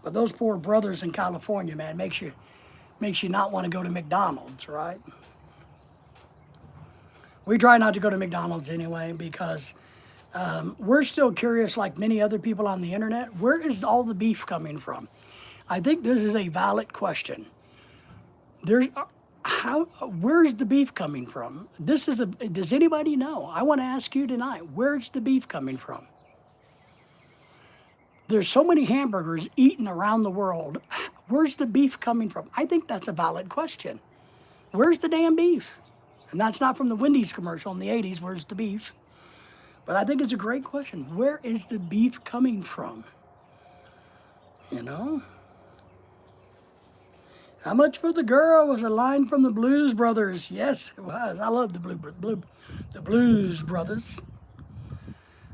but those poor brothers in California, man, makes you not want to go to McDonald's, right? We try not to go to McDonald's anyway because we're still curious, like many other people on the internet, where is all the beef coming from? I think this is a valid question. Where's the beef coming from? Does anybody know? I want to ask you tonight, where's the beef coming from? There's so many hamburgers eaten around the world. Where's the beef coming from? I think that's a valid question. Where's the damn beef? And that's not from the Wendy's commercial in the 80s, where's the beef? But I think it's a great question. Where is the beef coming from? How much for the girl was a line from the Blues Brothers. Yes, it was. I love the Blues Brothers.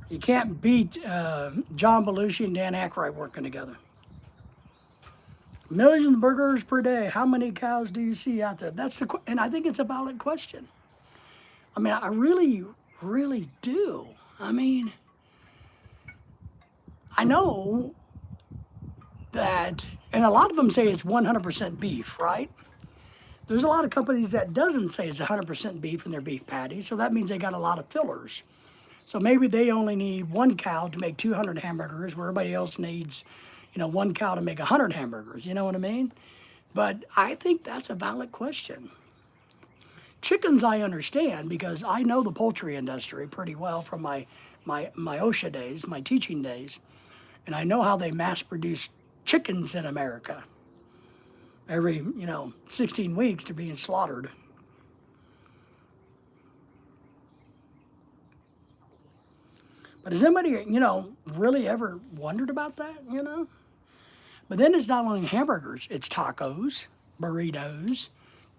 You can't beat John Belushi and Dan Aykroyd working together. Millions of burgers per day. How many cows do you see out there? And I think it's a valid question. I mean, I really, really do. I mean, I know that, and a lot of them say it's 100% beef, right? There's a lot of companies that doesn't say it's 100% beef in their beef patty, so that means they got a lot of fillers. So maybe they only need one cow to make 200 hamburgers, where everybody else needs, one cow to make 100 hamburgers. You know what I mean? But I think that's a valid question. Chickens, I understand because I know the poultry industry pretty well from my OSHA days, my teaching days, and I know how they mass produce chickens in America. Every 16 weeks they're being slaughtered. But has anybody, really ever wondered about that, But then it's not only hamburgers, it's tacos, burritos,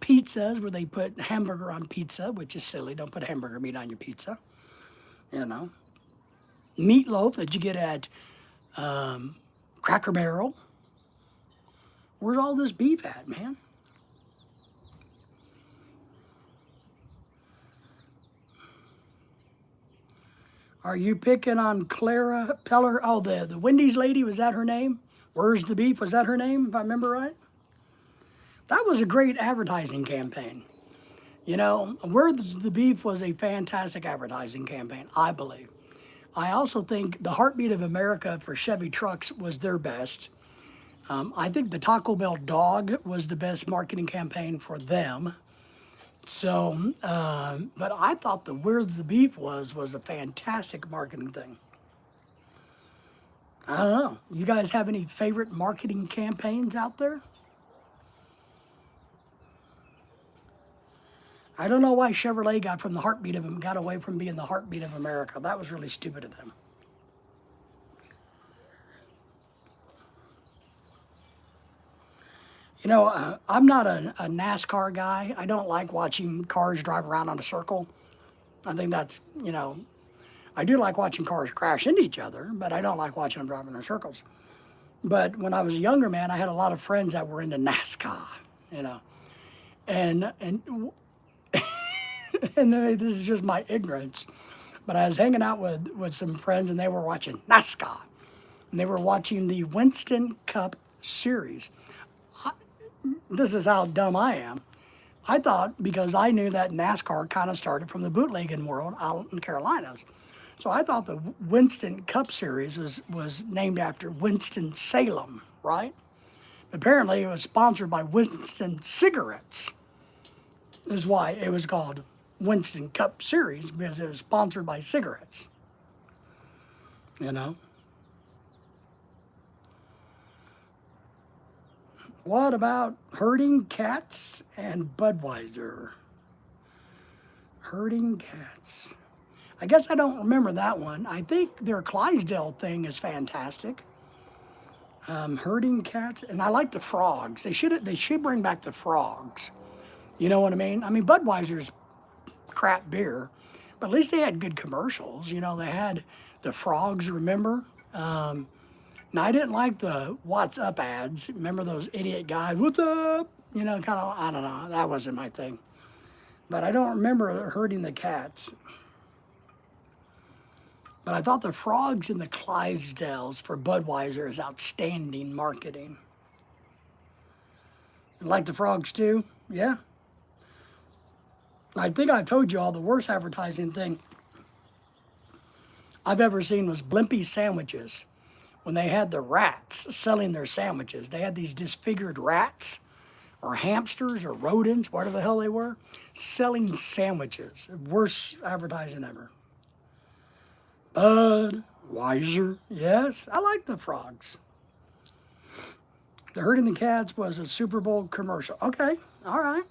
pizzas where they put hamburger on pizza, which is silly. Don't put hamburger meat on your pizza, Meatloaf that you get at Cracker Barrel. Where's all this beef at, man? Are you picking on Clara Peller? Oh, the Wendy's lady, was that her name? Where's the beef? Was that her name, if I remember right? That was a great advertising campaign. Where's the beef was a fantastic advertising campaign, I believe. I also think the Heartbeat of America for Chevy trucks was their best. I think the Taco Bell dog was the best marketing campaign for them. So, but I thought the Where the Beef was a fantastic marketing thing. I don't know. You guys have any favorite marketing campaigns out there? I don't know why Chevrolet got away from being the heartbeat of America. That was really stupid of them. I'm not a NASCAR guy. I don't like watching cars drive around on a circle. I think that's, I do like watching cars crash into each other, but I don't like watching them driving in circles. But when I was a younger man, I had a lot of friends that were into NASCAR, and and this is just my ignorance. But I was hanging out with some friends, and they were watching NASCAR, and they were watching the Winston Cup Series. This is how dumb I am. I thought because I knew that NASCAR kind of started from the bootlegging world out in Carolinas. So I thought the Winston Cup Series was named after Winston-Salem, right? Apparently it was sponsored by Winston Cigarettes, is why it was called Winston Cup Series, because it was sponsored by cigarettes. What about herding cats and Budweiser? Herding cats. I guess I don't remember that one. I think their Clydesdale thing is fantastic. Herding cats, and I like the frogs. They should bring back the frogs. You know what I mean? I mean, Budweiser's crap beer, but at least they had good commercials. They had the frogs, remember? Now, I didn't like the What's Up ads. Remember those idiot guys? What's up? Kind of, I don't know. That wasn't my thing. But I don't remember herding the cats. But I thought the frogs and the Clydesdales for Budweiser is outstanding marketing. You like the frogs too? Yeah. I think I've told you all the worst advertising thing I've ever seen was Blimpie sandwiches. When they had the rats selling their sandwiches, they had these disfigured rats or hamsters or rodents, whatever the hell they were, selling sandwiches. Worst advertising ever. Budweiser, yes, I like the frogs. The Herding the Cats was a Super Bowl commercial. Okay, all right.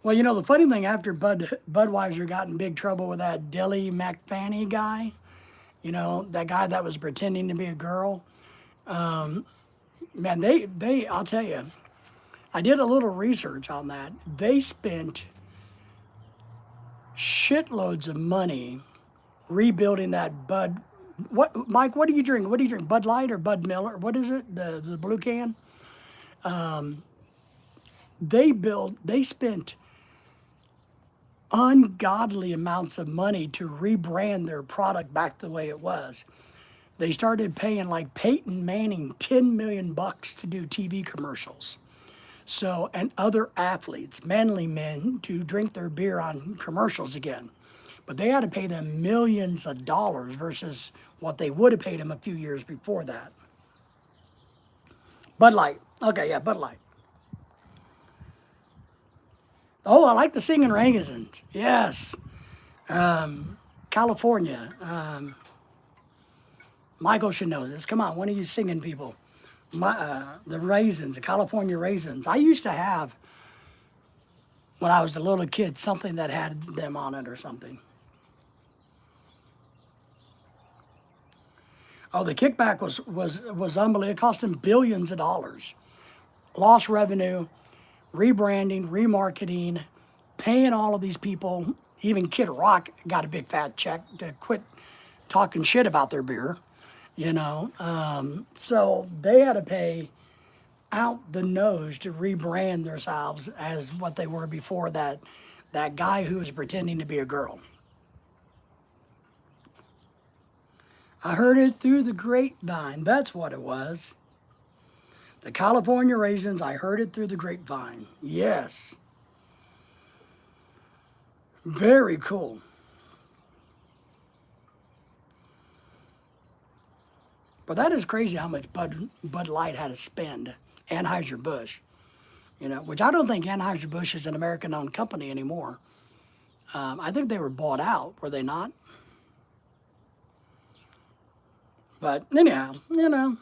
Well, the funny thing, after Budweiser got in big trouble with that Dilly McFanny guy, that guy that was pretending to be a girl, Man, I'll tell you, I did a little research on that. They spent shitloads of money rebuilding that Bud. What, Mike? What do you drink? What do you drink? Bud Light or Bud Miller? What is it? The blue can. They spent ungodly amounts of money to rebrand their product back the way it was. They started paying like Peyton Manning $10 million to do TV commercials. So, and other athletes, manly men, to drink their beer on commercials again. But they had to pay them millions of dollars versus what they would have paid them a few years before that. Bud Light. Okay, yeah, Bud Light. Oh, I like the singing raisins. Yes. California. Michael should know this. Come on, one of you singing people. The raisins, the California raisins. I used to have, when I was a little kid, something that had them on it or something. Oh, the kickback was unbelievable. It cost them billions of dollars. Lost revenue, rebranding, remarketing, paying all of these people. Even Kid Rock got a big fat check to quit talking shit about their beer, you know. So they had to pay out the nose to rebrand themselves as what they were before that guy who was pretending to be a girl. I heard it through the grapevine. That's what it was. The California raisins, I heard it through the grapevine. Yes. Very cool. But that is crazy how much Bud Light had to spend. Anheuser-Busch, you know, which I don't think Anheuser-Busch is an American-owned company anymore. I think they were bought out, were they not? But anyhow, you know.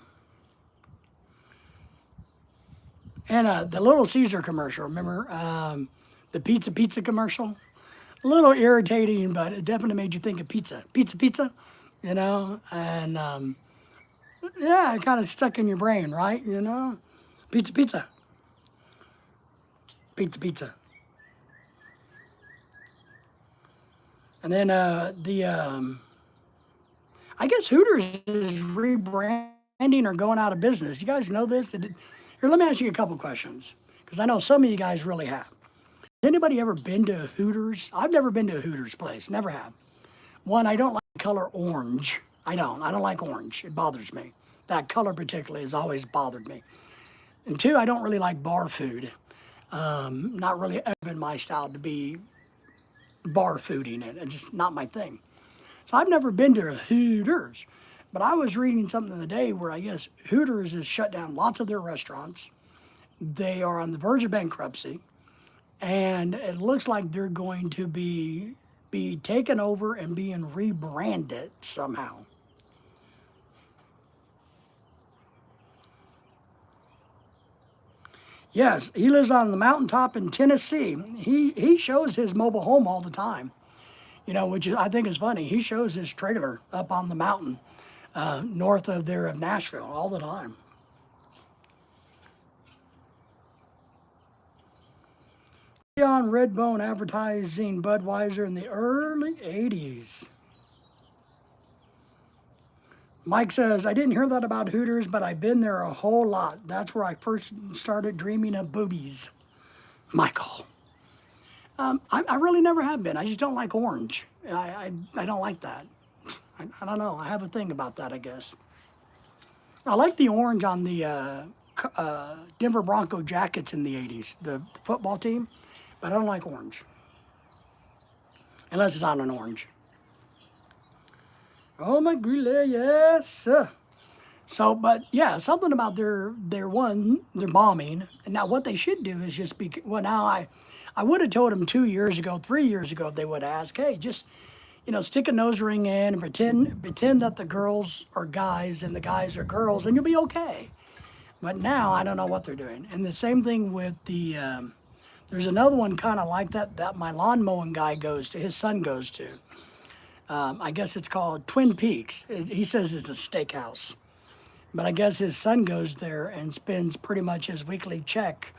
And the Little Caesar commercial, remember the pizza commercial? A little irritating, but it definitely made you think of pizza. Pizza, you know? And yeah, it kind of stuck in your brain, right? You know? Pizza. And then I guess Hooters is rebranding or going out of business. You guys know this? Here, let me ask you a couple questions, because I know some of you guys really have. Has anybody ever been to a Hooters? I've never been to a Hooters place. Never have. One, I don't like the color orange. I don't like orange. It bothers me. That color particularly has always bothered me. And two, I don't really like bar food. Not really ever been my style to be bar fooding it. It's just not my thing. So I've never been to a Hooters. But I was reading something the other day where I guess Hooters has shut down lots of their restaurants. They are on the verge of bankruptcy. And it looks like they're going to be taken over and being rebranded somehow. Yes, he lives on the mountaintop in Tennessee. He shows his mobile home all the time, you know, which I think is funny. He shows his trailer up on the mountain north of there of Nashville all the time. Leon Redbone advertising Budweiser in the early 80s. Mike says, I didn't hear that about Hooters, but I've been there a whole lot. That's where I first started dreaming of boobies. Michael. I really never have been. I just don't like orange. I don't like that. I don't know. I have a thing about that, I guess. I like the orange on the Denver Bronco jackets in the 80s, the football team, but I don't like orange. Unless it's on an orange. Oh my God, yes. So, but yeah, something about their bombing. And now what they should do is just be, well, now I would have told them 2 years ago, 3 years ago, if they would ask, hey, just, you know, stick a nose ring in and pretend that the girls are guys and the guys are girls, and you'll be okay. But now I don't know what they're doing. And the same thing with the, there's another one kind of like that my lawn mowing guy his son goes to. I guess it's called Twin Peaks. He says it's a steakhouse. But I guess his son goes there and spends pretty much his weekly check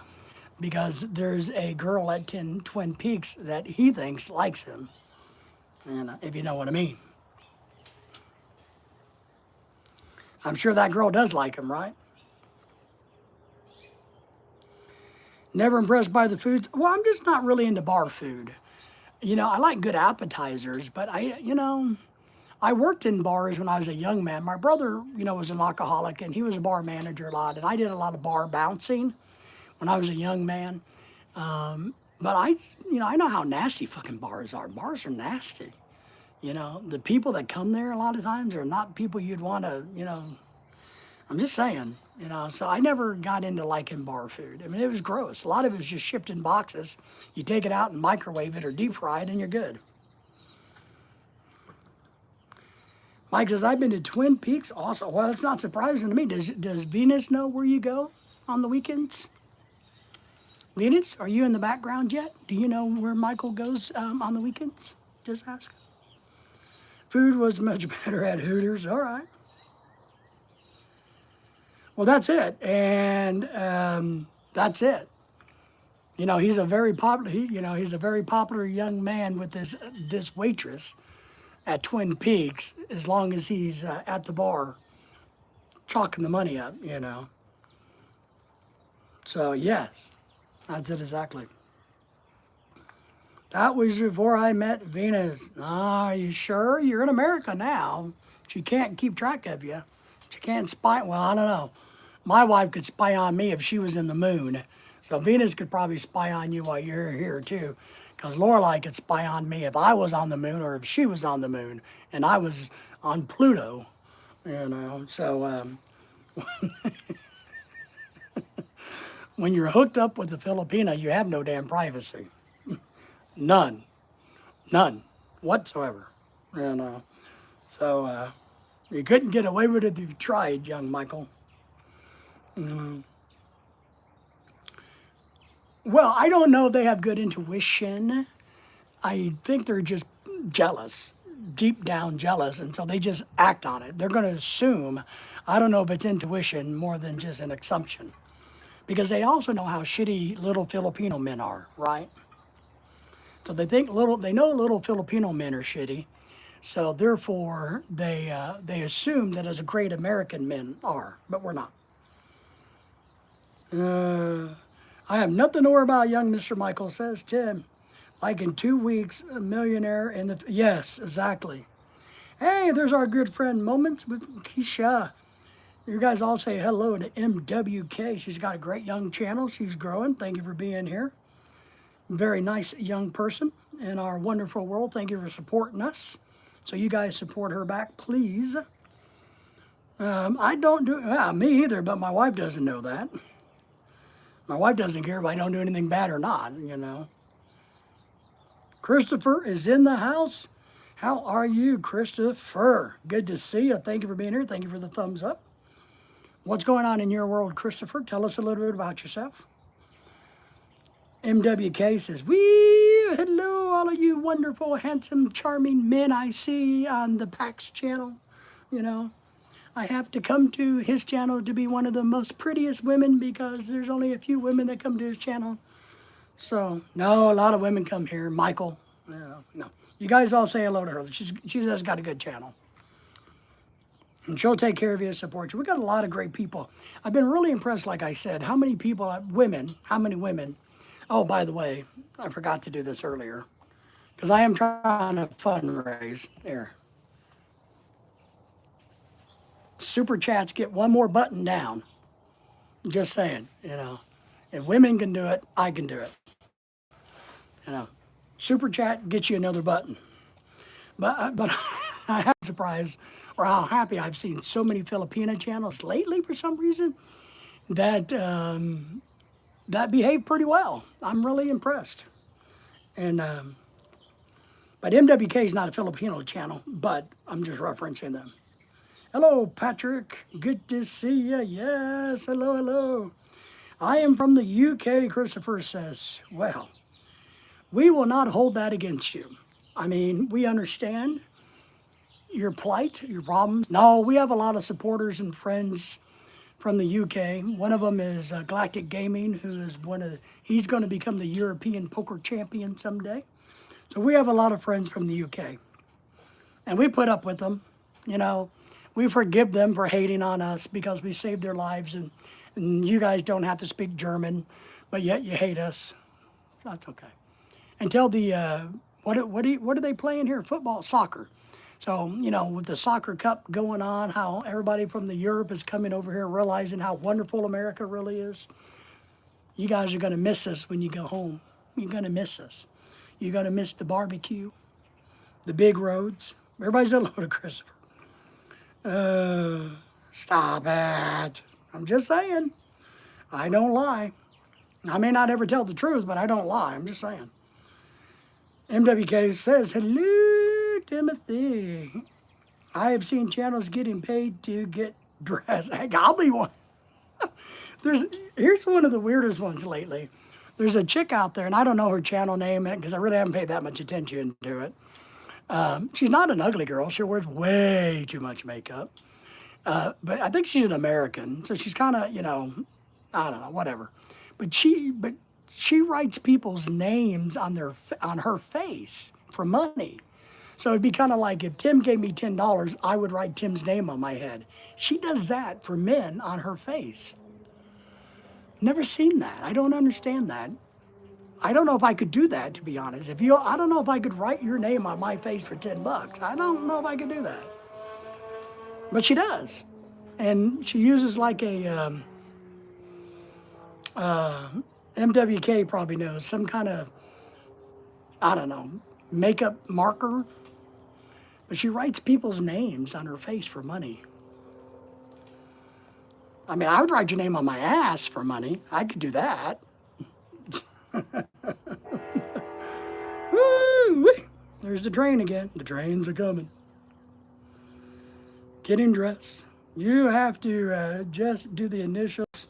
because there's a girl at Twin Peaks that he thinks likes him. And if you know what I mean. I'm sure that girl does like him, right? Never impressed by the foods. Well, I'm just not really into bar food. I like good appetizers, but I worked in bars when I was a young man. My brother, was an alcoholic and he was a bar manager a lot, and I did a lot of bar bouncing when I was a young man. But I know how nasty fucking bars are. Bars are nasty. The people that come there a lot of times are not people you'd want to, I'm just saying, so I never got into liking bar food. I mean, it was gross. A lot of it was just shipped in boxes. You take it out and microwave it or deep fry it and you're good. Mike says, I've been to Twin Peaks also. Well, it's not surprising to me. Does Venus know where you go on the weekends? Venus, are you in the background yet? Do you know where Michael goes on the weekends? Just ask. Food was much better at Hooters. All right. Well, that's it. And that's it. He's a very popular. He's a very popular young man with this waitress at Twin Peaks. As long as he's at the bar, chalking the money up. So yes, that's it exactly. That was before I met Venus. Are you sure? You're in America now. She can't keep track of you. She can't spy. Well, I don't know. My wife could spy on me if she was in the moon. So Venus could probably spy on you while you're here too. Because Lorelai could spy on me if I was on the moon or if she was on the moon and I was on Pluto. So when you're hooked up with a Filipina, you have no damn privacy. None whatsoever. So you couldn't get away with it if you tried, young Michael. Well, I don't know if they have good intuition. I think they're just jealous, deep down jealous, and so they just act on it. They're going to assume. I don't know if it's intuition more than just an assumption, because they also know how shitty little Filipino men are, right? So they know little Filipino men are shitty, so therefore they assume that as great American men are, but we're not. I have nothing to worry about, young Mr. Michael, says Tim. Like in 2 weeks, a millionaire in the... Yes, exactly. Hey, there's our good friend Moments with Keisha. You guys all say hello to MWK. She's got a great young channel. She's growing. Thank you for being here. Very nice young person in our wonderful world. Thank you for supporting us. So you guys support her back, please. I don't do... me either, but my wife doesn't know that. My wife doesn't care if I don't do anything bad or not, Christopher is in the house. How are you, Christopher? Good to see you. Thank you for being here. Thank you for the thumbs up. What's going on in your world, Christopher? Tell us a little bit about yourself. MWK says, wee, hello, all of you wonderful, handsome, charming men I see on the PAC's channel. I have to come to his channel to be one of the most prettiest women because there's only a few women that come to his channel. So, no, a lot of women come here. Michael, no. You guys all say hello to her. She just got a good channel. And she'll take care of you and support you. We got a lot of great people. I've been really impressed, like I said, how many women. Oh, by the way, I forgot to do this earlier because I am trying to fundraise here. Super chats get one more button down. Just saying, if women can do it, I can do it. Super chat gets you another button. But I have surprised or how happy I've seen so many Filipina channels lately for some reason that that behave pretty well. I'm really impressed. And but MWK is not a Filipino channel, but I'm just referencing them. Hello, Patrick. Good to see you. Yes, hello. I am from the UK, Christopher says. Well, we will not hold that against you. I mean, we understand. your plight, your problems. No, we have a lot of supporters and friends from the UK. One of them is Galactic Gaming, who is he's going to become the European poker champion someday. So we have a lot of friends from the UK. And we put up with them. You know, we forgive them for hating on us because we saved their lives, and you guys don't have to speak German, but yet you hate us. That's okay. Until the, what are they playing here? Football, soccer. So, you know, with the soccer cup going on, how everybody from the Europe is coming over here realizing how wonderful America really is. You guys are going to miss us when you go home. You're going to miss us. You're going to miss the barbecue, the big roads. Everybody's a load of Christopher. Stop it. I'm just saying. I don't lie. I may not ever tell the truth, but I don't lie. I'm just saying. MWK says, hello, Timothy. I have seen channels getting paid to get dressed. Heck, I'll be one. Here's one of the weirdest ones lately. There's a chick out there, and I don't know her channel name because I really haven't paid that much attention to it. She's not an ugly girl. She wears way too much makeup. But I think she's an American, so she's kind of, you know, I don't know, whatever. But she writes people's names on her face for money. So it'd be kind of like if Tim gave me $10, I would write Tim's name on my head. She does that for men on her face. Never seen that. I don't understand that. I don't know if I could do that, to be honest. I don't know if I could write your name on my face for $10. I don't know if I could do that. But she does. And she uses like a, MWK probably knows, some kind of, I don't know, makeup marker. But she writes people's names on her face for money. I mean, I would write your name on my ass for money. I could do that. Woo-wee. There's the train again. The trains are coming. Getting dressed. You have to just do the initials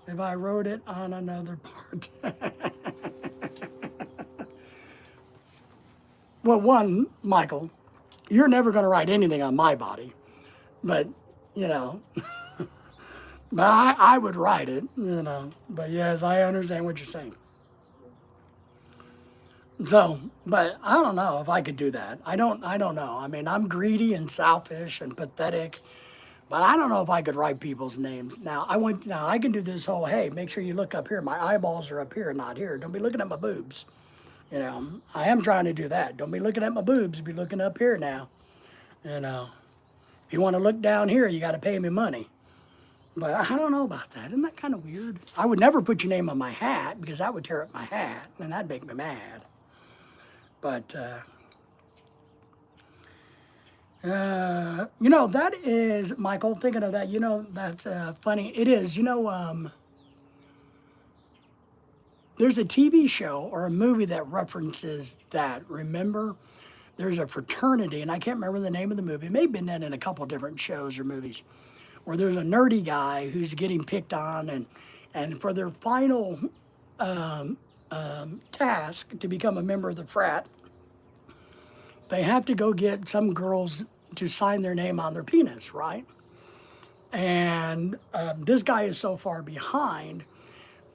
if I wrote it on another part. Well, one, Michael, you're never going to write anything on my body. But, you know, but I would write it, you know. But yes, I understand what you're saying. So, but I don't know if I could do that. I don't know. I mean, I'm greedy and selfish and pathetic, but I don't know if I could write people's names. Now, I can do this whole, hey, make sure you look up here. My eyeballs are up here, not here. Don't be looking at my boobs. You know, I am trying to do that. Don't be looking at my boobs. Be looking up here now. You know, if you want to look down here, you got to pay me money. But I don't know about that. Isn't that kind of weird? I would never put your name on my hat because that would tear up my hat and that'd make me mad. But, you know, that is, Michael, thinking of that, you know, that's funny. It is, you know, there's a TV show or a movie that references that. Remember, there's a fraternity, and I can't remember the name of the movie. It may have been that in a couple different shows or movies, where there's a nerdy guy who's getting picked on, and for their final task to become a member of the frat, they have to go get some girls to sign their name on their penis, right? And this guy is so far behind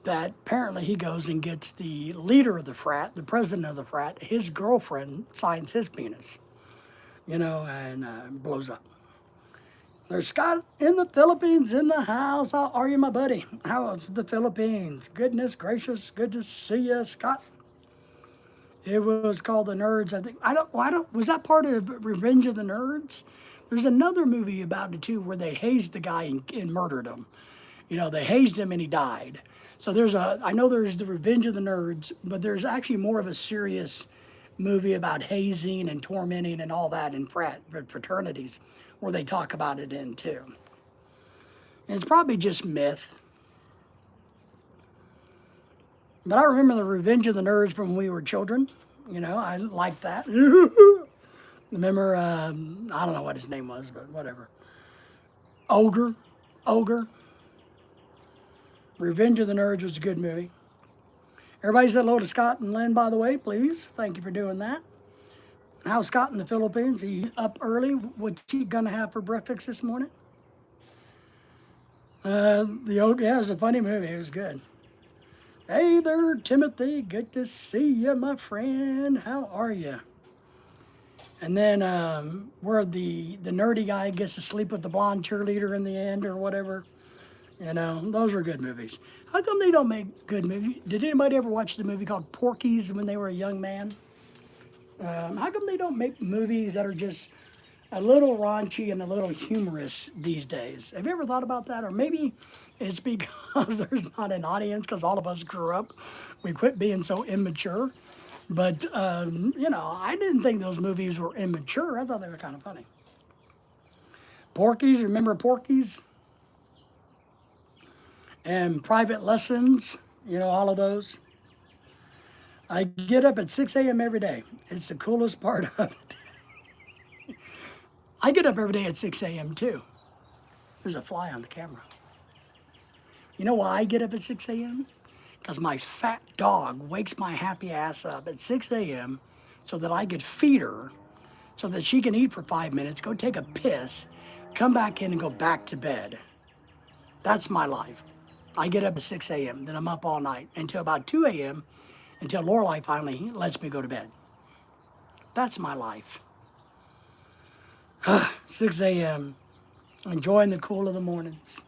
that apparently he goes and gets the leader of the frat, the president of the frat, his girlfriend signs his penis, you know, and blows up. There's Scott in the Philippines in the house. How are you, my buddy? How's the Philippines? Goodness gracious, good to see you, Scott. It was called The Nerds, I think. Was that part of Revenge of the Nerds? There's another movie about it too where they hazed the guy and murdered him. You know, they hazed him and he died. So I know there's the Revenge of the Nerds, but there's actually more of a serious movie about hazing and tormenting and all that in fraternities where they talk about it in too. And it's probably just myth. But I remember the Revenge of the Nerds from when we were children. You know, I liked that. Remember, I don't know what his name was, but whatever. Ogre. Revenge of the Nerds was a good movie. Everybody said hello to Scott and Lynn, by the way, please. Thank you for doing that. How's Scott in the Philippines? Are you up early? What you gonna have for breakfast this morning? Yeah, it's a funny movie. It was good. Hey there, Timothy. Good to see you, my friend. How are you? And then where the nerdy guy gets to sleep with the blonde cheerleader in the end or whatever. You know, those are good movies. How come they don't make good movies? Did anybody ever watch the movie called Porky's when they were a young man? How come they don't make movies that are just a little raunchy and a little humorous these days? Have you ever thought about that? Or maybe it's because there's not an audience because all of us grew up. We quit being so immature. But, you know, I didn't think those movies were immature. I thought they were kind of funny. Porky's, remember Porky's? And Private Lessons, you know, all of those. I get up at 6 a.m. every day. It's the coolest part of it. I get up every day at 6 a.m. too. There's a fly on the camera. You know why I get up at 6 a.m.? Because my fat dog wakes my happy ass up at 6 a.m. so that I could feed her, so that she can eat for 5 minutes, go take a piss, come back in and go back to bed. That's my life. I get up at 6 a.m., then I'm up all night until about 2 a.m., until Lorelai finally lets me go to bed. That's my life. 6 a.m., enjoying the cool of the mornings.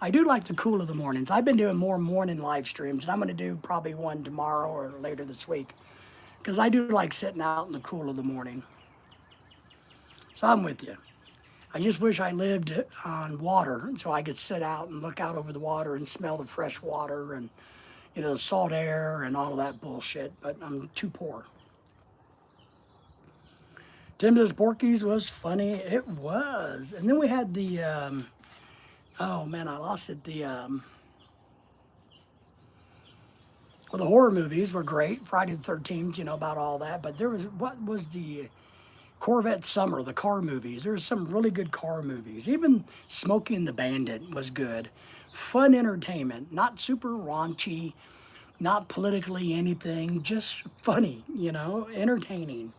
I do like the cool of the mornings. I've been doing more morning live streams, and I'm going to do probably one tomorrow or later this week, because I do like sitting out in the cool of the morning. So I'm with you. I just wish I lived on water so I could sit out and look out over the water and smell the fresh water and, you know, the salt air and all of that bullshit, but I'm too poor. Tim's Porky's was funny. It was. And then we had the, oh man, I lost it. Well, the horror movies were great. Friday the 13th, you know, about all that. But there was, what was the Corvette Summer, the car movies? There's some really good car movies. Even Smokey and the Bandit was good. Fun entertainment, not super raunchy, not politically anything, just funny, you know, entertaining.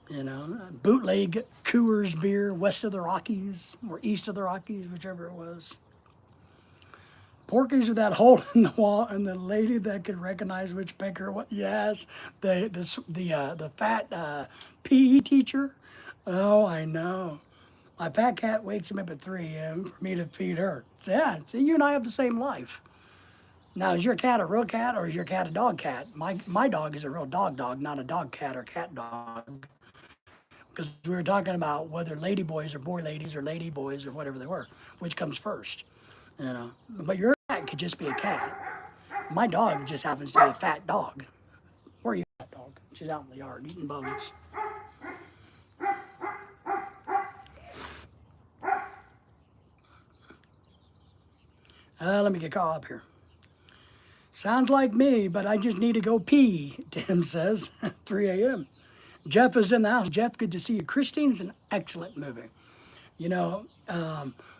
You know, bootleg Coors beer west of the Rockies or east of the Rockies, whichever it was. Porky's with that hole in the wall, and the lady that could recognize which picker. What? Yes, the fat PE teacher. Oh, I know. My fat cat wakes him up at 3 a.m. for me to feed her. So, yeah, see, you and I have the same life. Now, is your cat a real cat or is your cat a dog cat? My dog is a real dog, not a dog cat or cat dog. Because we were talking about whether lady boys or boy ladies or lady boys or whatever they were, which comes first, you know. But your cat could just be a cat. My dog just happens to be a fat dog. Where are you, fat dog? She's out in the yard eating bugs. Let me get caught up here. Sounds like me, but I just need to go pee, Tim says, 3 a.m. Jeff is in the house. Jeff, good to see you. Christine is an excellent movie. You know,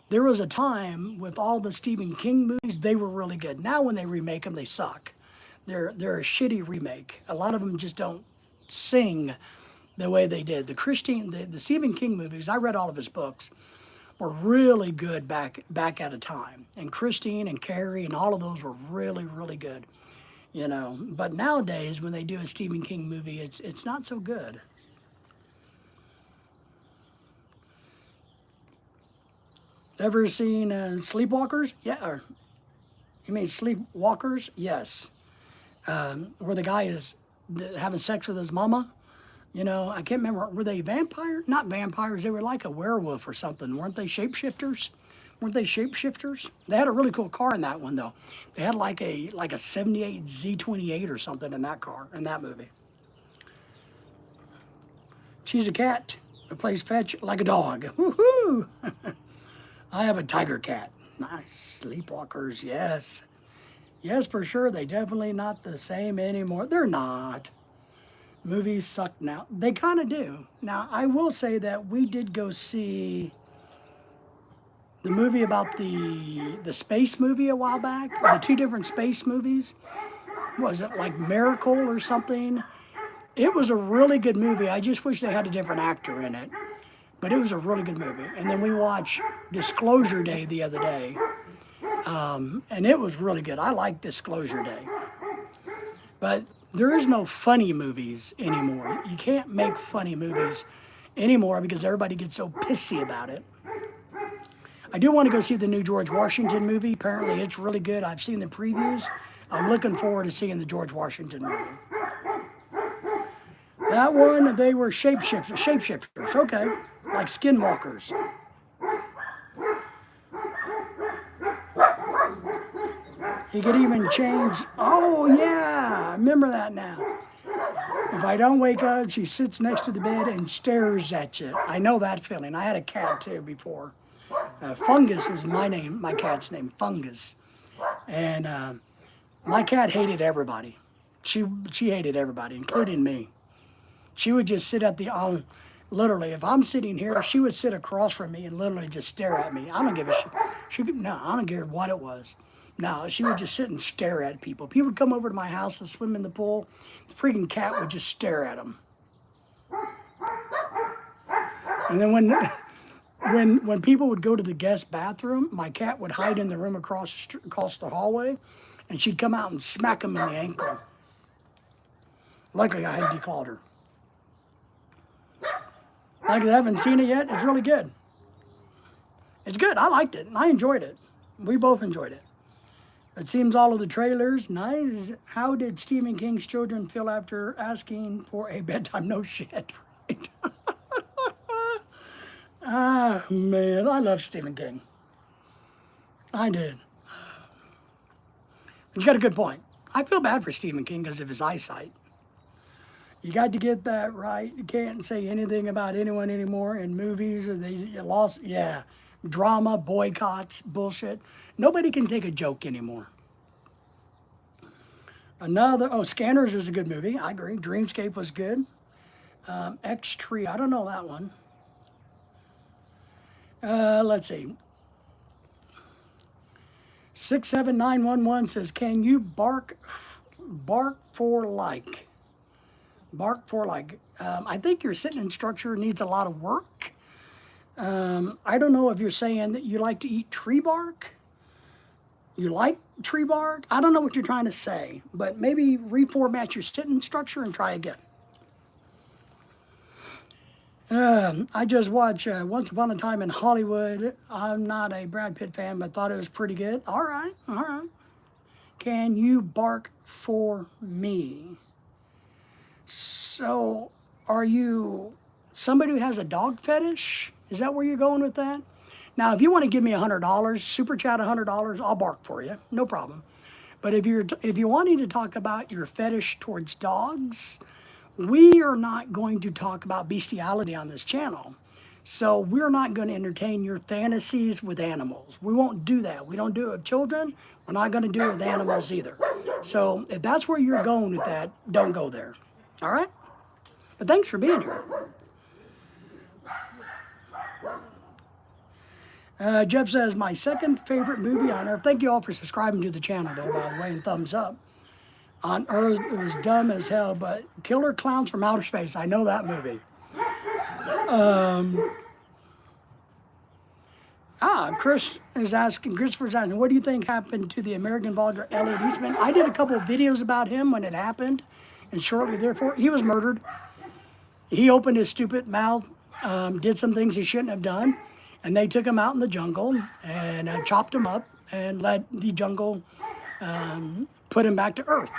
there was a time with all the Stephen King movies, they were really good. Now when they remake them, they suck. They're a shitty remake. A lot of them just don't sing the way they did. The Stephen King movies, I read all of his books, were really good back at a time. And Christine and Carrie and all of those were really, really good. You know, but nowadays when they do a Stephen King movie, it's not so good. Ever seen Sleepwalkers? Yeah, or you mean Sleepwalkers? Yes. Where the guy is having sex with his mama. You know, I can't remember. Were they vampires? Not vampires. They were like a werewolf or something. Weren't they shapeshifters? Weren't they shapeshifters? They had a really cool car in that one though. They had like a 78 Z28 or something in that car, in that movie. She's a cat that plays fetch like a dog. Woohoo! I have a tiger cat. Nice. Sleepwalkers, yes. Yes, for sure. They definitely not the same anymore. They're not. Movies suck now. They kind of do. Now, I will say that we did go see the movie about the space movie a while back. The two different space movies. Was it like Miracle or something? It was a really good movie. I just wish they had a different actor in it. But it was a really good movie. And then we watched Disclosure Day the other day. And it was really good. I like Disclosure Day. But there is no funny movies anymore. You can't make funny movies anymore because everybody gets so pissy about it. I do want to go see the new George Washington movie. Apparently it's really good. I've seen the previews. I'm looking forward to seeing the George Washington movie. That one, they were shapeshifters, okay, like skinwalkers. He could even change, oh yeah, I remember that now. If I don't wake up, she sits next to the bed and stares at you. I know that feeling. I had a cat too before. Fungus was my cat's name, Fungus. And my cat hated everybody. She hated everybody, including me. She would just sit at literally, if I'm sitting here, she would sit across from me and literally just stare at me. I don't give a shit. No, I don't care what it was. No, she would just sit and stare at people. People would come over to my house and swim in the pool. The freaking cat would just stare at them. And then when people would go to the guest bathroom, my cat would hide in the room across the hallway, and she'd come out and smack them in the ankle. Luckily, I had declawed her. Like I haven't seen it yet, it's really good. It's good. I liked it. I enjoyed it. We both enjoyed it. It seems all of the trailers, nice. How did Stephen King's children feel after asking for a bedtime? No shit, right? Ah, man, I love Stephen King. I did. But you got a good point. I feel bad for Stephen King because of his eyesight. You got to get that right. You can't say anything about anyone anymore in movies or they lost, yeah. Drama, boycotts, bullshit. Nobody can take a joke anymore. Scanners is a good movie. I agree. Dreamscape was good. X Tree, I don't know that one. Let's see. 67911 says, can you bark for like? Bark for like. I think your sitting structure needs a lot of work. I don't know if you're saying that you like to eat tree bark. You like tree bark? I don't know what you're trying to say, but maybe reformat your sitting structure and try again. I just watched Once Upon a Time in Hollywood. I'm not a Brad Pitt fan, but thought it was pretty good. All right. Can you bark for me? So, are you somebody who has a dog fetish? Is that where you're going with that? Now, if you want to give me $100, super chat $100, I'll bark for you, no problem. But if you're wanting to talk about your fetish towards dogs, we are not going to talk about bestiality on this channel. So we're not going to entertain your fantasies with animals. We won't do that. We don't do it with children. We're not going to do it with animals either. So if that's where you're going with that, don't go there. All right? But thanks for being here. Jeff says, my second favorite movie on Earth. Thank you all for subscribing to the channel, though, by the way, and thumbs up. On Earth, it was dumb as hell, but Killer Clowns from Outer Space. I know that movie. Christopher's asking, what do you think happened to the American blogger Elliot Eastman? I did a couple of videos about him when it happened, and shortly thereafter, he was murdered. He opened his stupid mouth, did some things he shouldn't have done, and they took him out in the jungle and chopped him up and let the jungle put him back to Earth.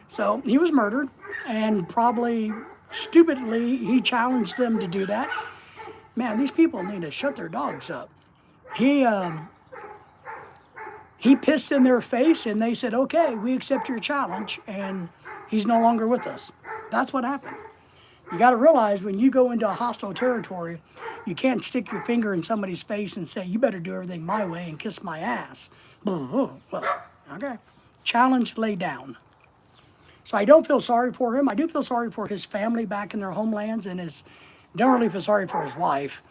So he was murdered, and probably stupidly, he challenged them to do that. Man, these people need to shut their dogs up. He pissed in their face, and they said, okay, we accept your challenge, and he's no longer with us. That's what happened. You got to realize when you go into a hostile territory, you can't stick your finger in somebody's face and say, you better do everything my way and kiss my ass. Well, okay. Challenge laid down. So I don't feel sorry for him. I do feel sorry for his family back in their homelands, and don't really feel sorry for his wife,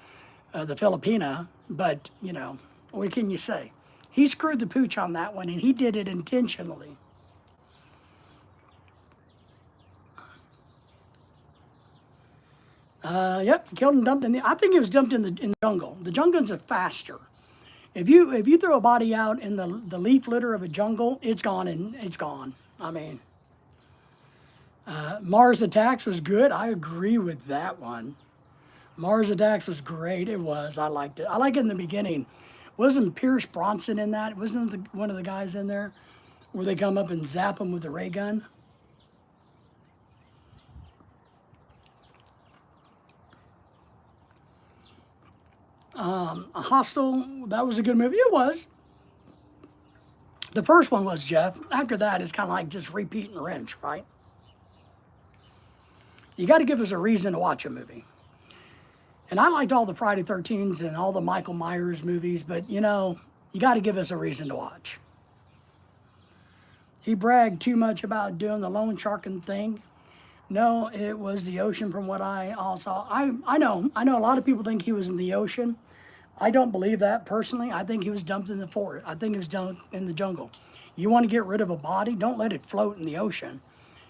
the Filipina, but, you know, what can you say? He screwed the pooch on that one, and he did it intentionally. Yep, killed and dumped in the. I think he was dumped in the jungle. The jungles are faster. If you throw a body out in the leaf litter of a jungle, it's gone and it's gone. I mean, Mars Attacks was good. I agree with that one. Mars Attacks was great. It was. I liked it. I like it in the beginning. Wasn't Pierce Bronson in that? Wasn't one of the guys in there where they come up and zap him with the ray gun? A Hostel, that was a good movie. It was. The first one was, Jeff. After that, it's kind of like just repeat and rinse, right? You got to give us a reason to watch a movie. And I liked all the Friday 13s and all the Michael Myers movies, but you know, you got to give us a reason to watch. He bragged too much about doing the loan sharking thing. No, it was the ocean from what I all saw. I know a lot of people think he was in the ocean. I don't believe that personally. I think he was dumped in the forest. I think he was dumped in the jungle. You want to get rid of a body, don't let it float in the ocean.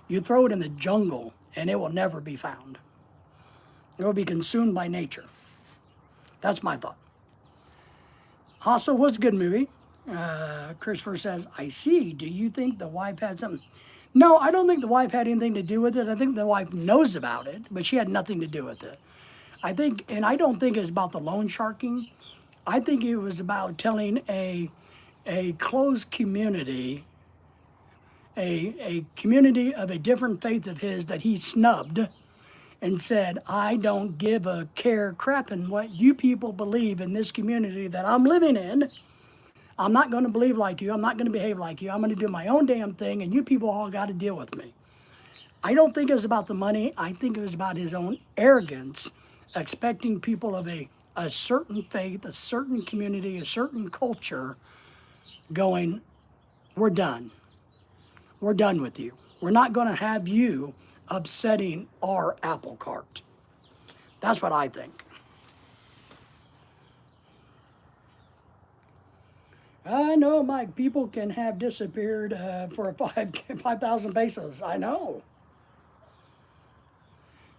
You throw it in the jungle and it will never be found. It will be consumed by nature. That's my thought. Also, was a good movie. Christopher says, I see. Do you think the wife had something? No, I don't think the wife had anything to do with it. I think the wife knows about it, but she had nothing to do with it. I think, and I don't think it's about the loan sharking. I think it was about telling a closed community, a community of a different faith of his that he snubbed and said, I don't give a care crap in what you people believe in this community that I'm living in. I'm not going to believe like you. I'm not going to behave like you. I'm going to do my own damn thing, and you people all got to deal with me. I don't think it was about the money. I think it was about his own arrogance, expecting people of a certain faith, a certain community, a certain culture going, we're done. We're done with you. We're not going to have you upsetting our apple cart. That's what I think. I know, Mike, people can have disappeared for 5,000 pesos. I know.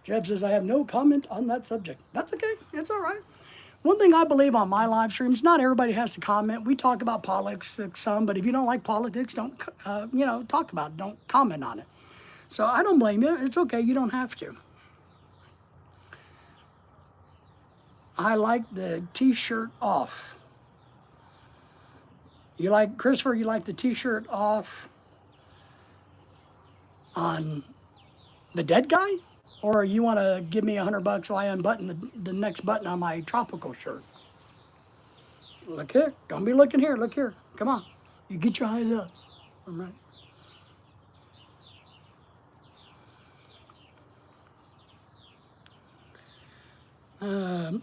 Jeb says, I have no comment on that subject. That's okay. It's all right. One thing I believe on my live streams, not everybody has to comment. We talk about politics some, but if you don't like politics, don't, talk about it. Don't comment on it. So I don't blame you. It's okay. You don't have to. I like the t-shirt off. You like, Christopher, you like the t-shirt off on the dead guy? Or you want to give me $100 so I unbutton the next button on my tropical shirt? Look here. Don't be looking here. Look here. Come on. You get your eyes up. All right.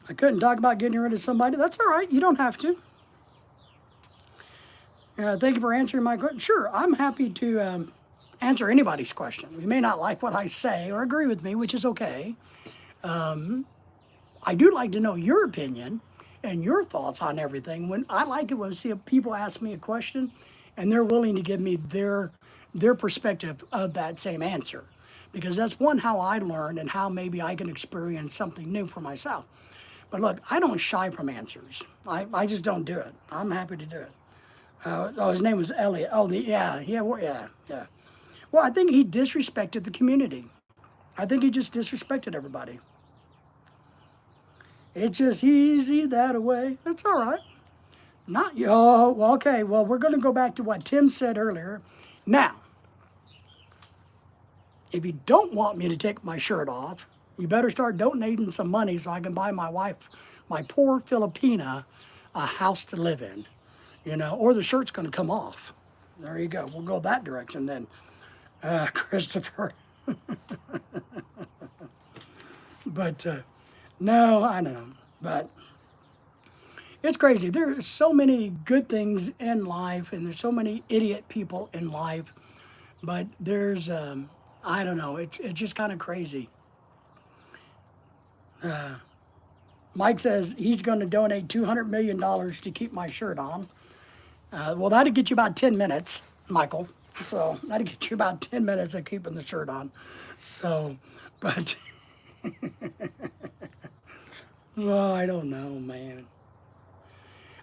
I couldn't talk about getting rid of somebody. That's all right. You don't have to. Thank you for answering my question. Sure, I'm happy to answer anybody's question. You may not like what I say or agree with me, which is okay. I do like to know your opinion and your thoughts on everything. When I like it when I see people ask me a question and they're willing to give me their perspective of that same answer. Because that's one, how I learn and how maybe I can experience something new for myself. But look, I don't shy from answers. I just don't do it. I'm happy to do it. His name was Elliot. Yeah. Well, I think he disrespected the community. I think he just disrespected everybody. It's just easy that way. That's all right. Not you. Oh, well, okay. Well, we're going to go back to what Tim said earlier. Now, if you don't want me to take my shirt off, you better start donating some money so I can buy my wife, my poor Filipina, a house to live in. Or the shirt's going to come off. There you go. We'll go that direction then, Christopher. But no, I know. But it's crazy. There's so many good things in life, and there's so many idiot people in life. But there's, I don't know. It's just kind of crazy. Mike says he's going to donate $200 million to keep my shirt on. Well, that'd get you about 10 minutes, Michael. So that'd get you about 10 minutes of keeping the shirt on. So, but Oh, I don't know, man.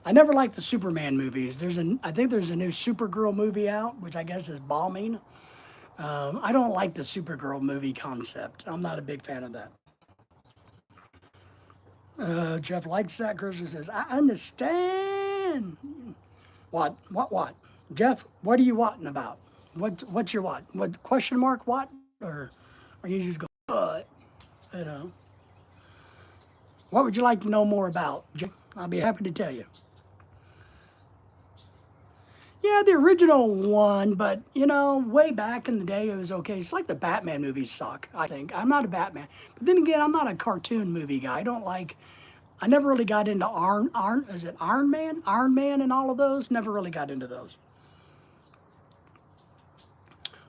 I never liked the Superman movies. I think there's a new Supergirl movie out, which I guess is bombing. I don't like the Supergirl movie concept. I'm not a big fan of that. Jeff likes that. Christian says, I understand. What? Jeff, what are you watting about? What's your what? What question mark what? Or are you just going, what? You know. What would you like to know more about? Jeff? I'll be happy to tell you. Yeah, the original one, but way back in the day it was okay. It's like the Batman movies suck, I think. I'm not a Batman. But then again, I'm not a cartoon movie guy. I never really got into is it Iron Man? Iron Man and all of those? Never really got into those.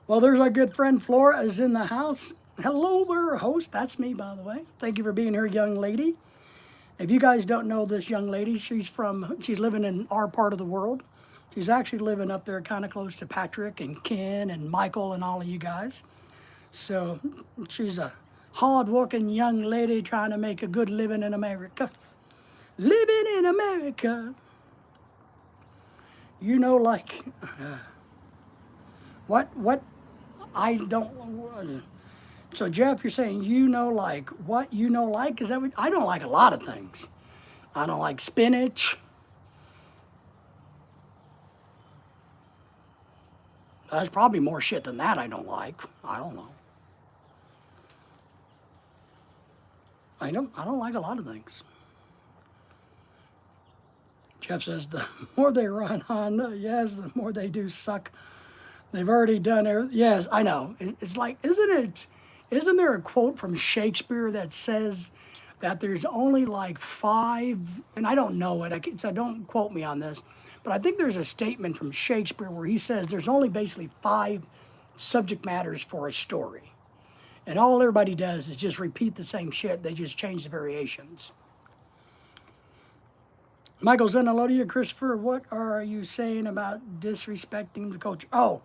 Well, there's our good friend Flora is in the house. Hello there, host. That's me, by the way. Thank you for being here, young lady. If you guys don't know this young lady, she's living in our part of the world. She's actually living up there kind of close to Patrick and Ken and Michael and all of you guys. So she's a hard-working young lady trying to make a good living in America. Living in America. Like, what, I don't, so Jeff, you're saying like, what like? Is that what, I don't like a lot of things. I don't like spinach. There's probably more shit than that I don't like. I don't know. I don't like a lot of things. Jeff says the more they run on, yes, the more they do suck. They've already done everything. Yes, I know. It's like, isn't there a quote from Shakespeare that says that there's only like five, and I don't know it, so don't quote me on this, but I think there's a statement from Shakespeare where he says there's only basically five subject matters for a story. And all everybody does is just repeat the same shit. They just change the variations. Michael Zenalodia, Christopher, what are you saying about disrespecting the culture? Oh,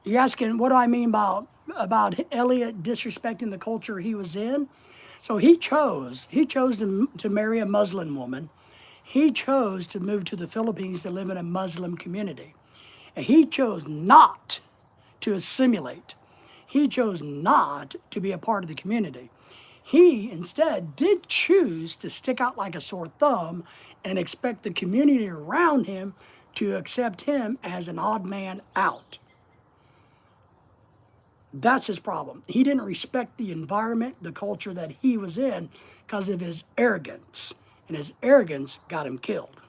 you're asking what do I mean about Elliot disrespecting the culture he was in? So he chose to marry a Muslim woman. He chose to move to the Philippines to live in a Muslim community. And he chose not to assimilate. He chose not to be a part of the community. He instead did choose to stick out like a sore thumb and expect the community around him to accept him as an odd man out. That's his problem. He didn't respect the environment, the culture that he was in because of his arrogance. And his arrogance got him killed.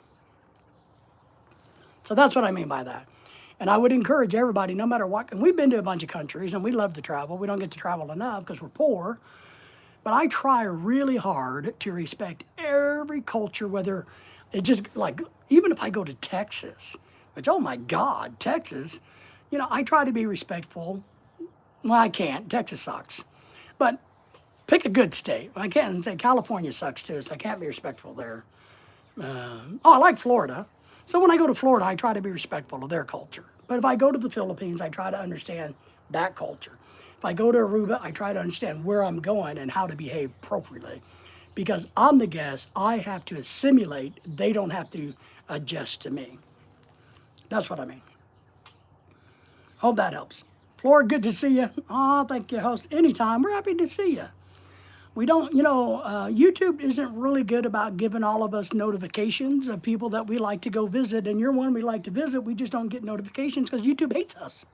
So that's what I mean by that. And I would encourage everybody, no matter what, and we've been to a bunch of countries and we love to travel. We don't get to travel enough because we're poor. But I try really hard to respect every culture, whether it just like, even if I go to Texas, which, oh my God, Texas, I try to be respectful. Well, I can't. Texas sucks. But pick a good state. I can't say California sucks too, so I can't be respectful there. I like Florida. So when I go to Florida, I try to be respectful of their culture. But if I go to the Philippines, I try to understand that culture. If I go to Aruba, I try to understand where I'm going and how to behave appropriately. Because I'm the guest, I have to assimilate. They don't have to adjust to me. That's what I mean. Hope that helps. Flora, good to see you. Oh, thank you, host. Anytime. We're happy to see you. We don't, YouTube isn't really good about giving all of us notifications of people that we like to go visit. And you're one we like to visit. We just don't get notifications because YouTube hates us.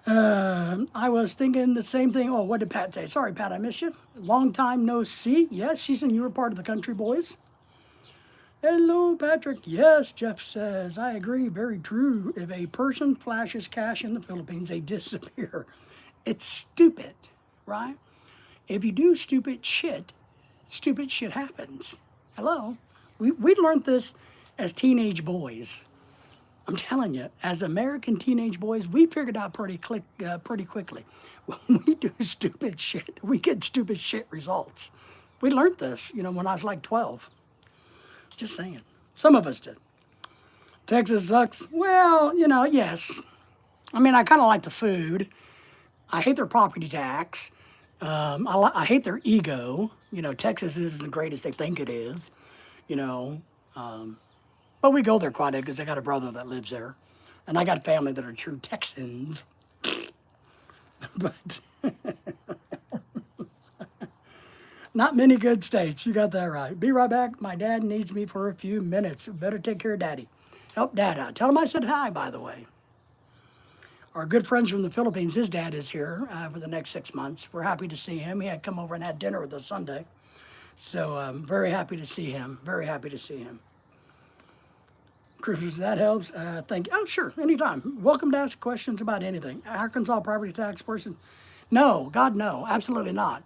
I was thinking the same thing. Oh, what did Pat say? Sorry, Pat, I missed you. Long time no see. Yes, she's in your part of the country, boys. Hello, Patrick. Yes, Jeff says, I agree. Very true. If a person flashes cash in the Philippines, they disappear. It's stupid, right? If you do stupid shit happens. Hello? We learned this as teenage boys. I'm telling you, as American teenage boys, we figured out pretty quickly. When we do stupid shit, we get stupid shit results. We learned this, when I was like 12. Just saying. Some of us did. Texas sucks. Well, yes. I mean, I kind of like the food. I hate their property tax. I hate their ego. You know, Texas isn't the great as they think it is. You know, but we go there quite a bit because I got a brother that lives there, and I got family that are true Texans. But not many good states. You got that right. Be right back. My dad needs me for a few minutes. Better take care of Daddy. Help Dad out. Tell him I said hi, by the way. Our good friends from the Philippines, his dad is here for the next 6 months. We're happy to see him. He had come over and had dinner with us Sunday. So I'm very happy to see him. Very happy to see him. Christmas, that helps. Thank you. Oh, sure, anytime. Welcome to ask questions about anything. Arkansas property tax person? No, God, no, absolutely not.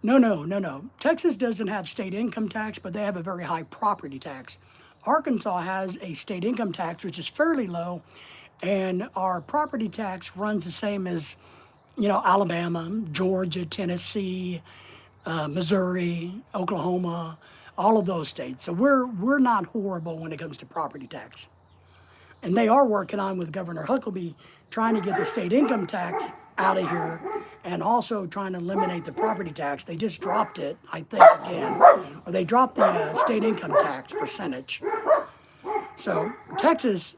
No, no, no, no. Texas doesn't have state income tax, but they have a very high property tax. Arkansas has a state income tax, which is fairly low, and our property tax runs the same as, you know, Alabama, Georgia, Tennessee, Missouri, Oklahoma, all of those states. So we're not horrible when it comes to property tax. And they are working on with Governor Huckabee trying to get the state income tax out of here and also trying to eliminate the property tax. They just dropped it, I think, again, or they dropped the state income tax percentage. So Texas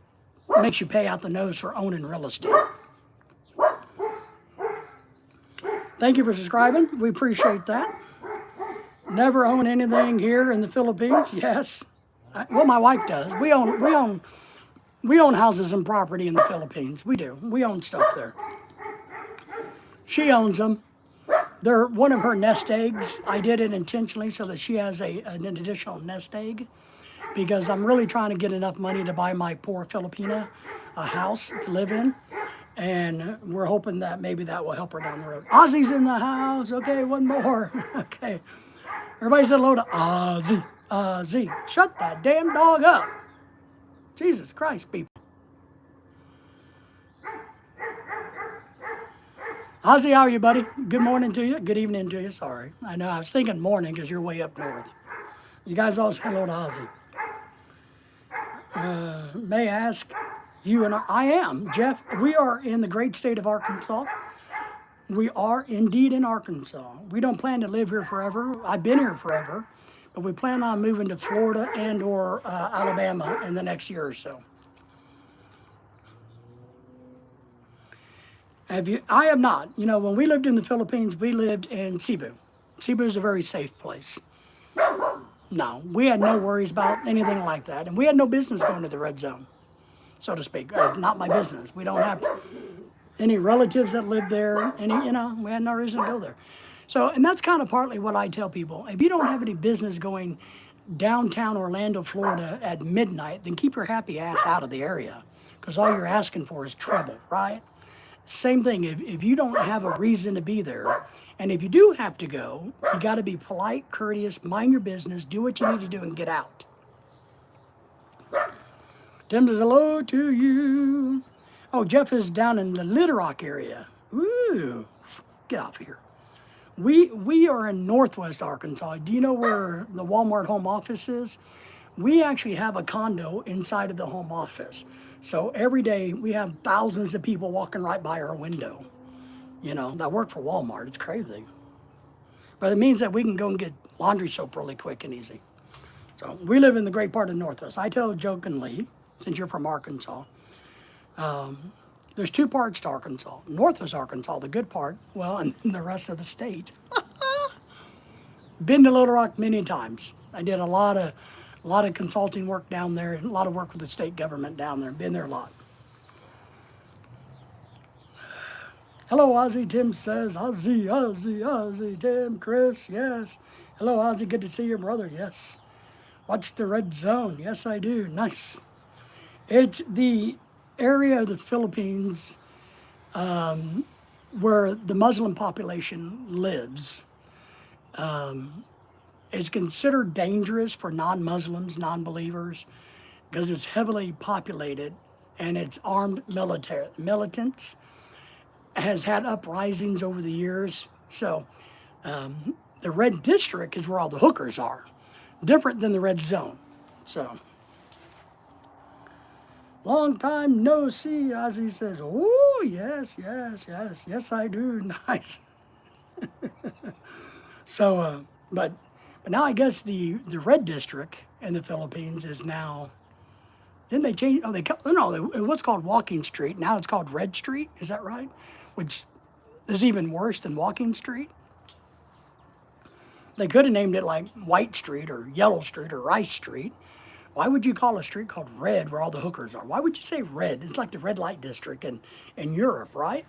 makes you pay out the nose for owning real estate. Thank you for subscribing. We appreciate that. Never own anything here in the Philippines. Yes. Well, my wife does. We own houses and property in the Philippines. We do. We own stuff there. She owns them. They're one of her nest eggs. I did it intentionally so that she has an additional nest egg because I'm really trying to get enough money to buy my poor Filipina a house to live in. And we're hoping that maybe that will help her down the road. Ozzy's in the house. Okay, one more. Okay. Everybody said hello to Ozzy. Ozzy. Shut that damn dog up. Jesus Christ, people. Ozzy, how are you, buddy? Good morning to you. Good evening to you. Sorry. I know I was thinking morning because you're way up north. You guys all say hello to Ozzy. May I ask you and I am, Jeff, we are in the great state of Arkansas. We are indeed in Arkansas. We don't plan to live here forever. I've been here forever, but we plan on moving to Florida and or Alabama in the next year or so. I have not. You know, when we lived in the Philippines, we lived in Cebu. Cebu is a very safe place. No, we had no worries about anything like that. And we had no business going to the red zone, so to speak. Not my business. We don't have any relatives that live there. We had no reason to go there. So, and that's kind of partly what I tell people. If you don't have any business going downtown Orlando, Florida at midnight, then keep your happy ass out of the area because all you're asking for is trouble, right? Same thing, if you don't have a reason to be there, and if you do have to go, you got to be polite, courteous, mind your business, do what you need to do, and get out. Tim says hello to you. Oh, Jeff is down in the Little Rock area. Ooh, get off here. We are in Northwest Arkansas. Do you know where the Walmart home office is? We actually have a condo inside of the home office. So every day we have thousands of people walking right by our window, that work for Walmart. It's crazy. But it means that we can go and get laundry soap really quick and easy. So we live in the great part of Northwest. I tell jokingly, since you're from Arkansas, there's two parts to Arkansas. Northwest Arkansas, the good part, and the rest of the state. Been to Little Rock many times. I did a lot of consulting work down there, a lot of work with the state government down there. Been there a lot. Hello, Ozzy. Tim says, Ozzy, Tim, Chris, yes. Hello, Ozzy. Good to see your brother. Yes. Watch the red zone. Yes, I do. Nice. It's the area of the Philippines where the Muslim population lives. It's considered dangerous for non-Muslims, non-believers, because it's heavily populated and it's armed militants. Has had uprisings over the years. So the red district is where all the hookers are. Different than the red zone. So, long time no see, Ozzy says, oh, yes, I do. Nice. So, but now I guess the red district in the Philippines is now. Didn't they change? Oh, it was called Walking Street. Now it's called Red Street. Is that right? Which is even worse than Walking Street. They could have named it like White Street or Yellow Street or Rice Street. Why would you call a street called Red where all the hookers are? Why would you say red? It's like the red light district in Europe, right?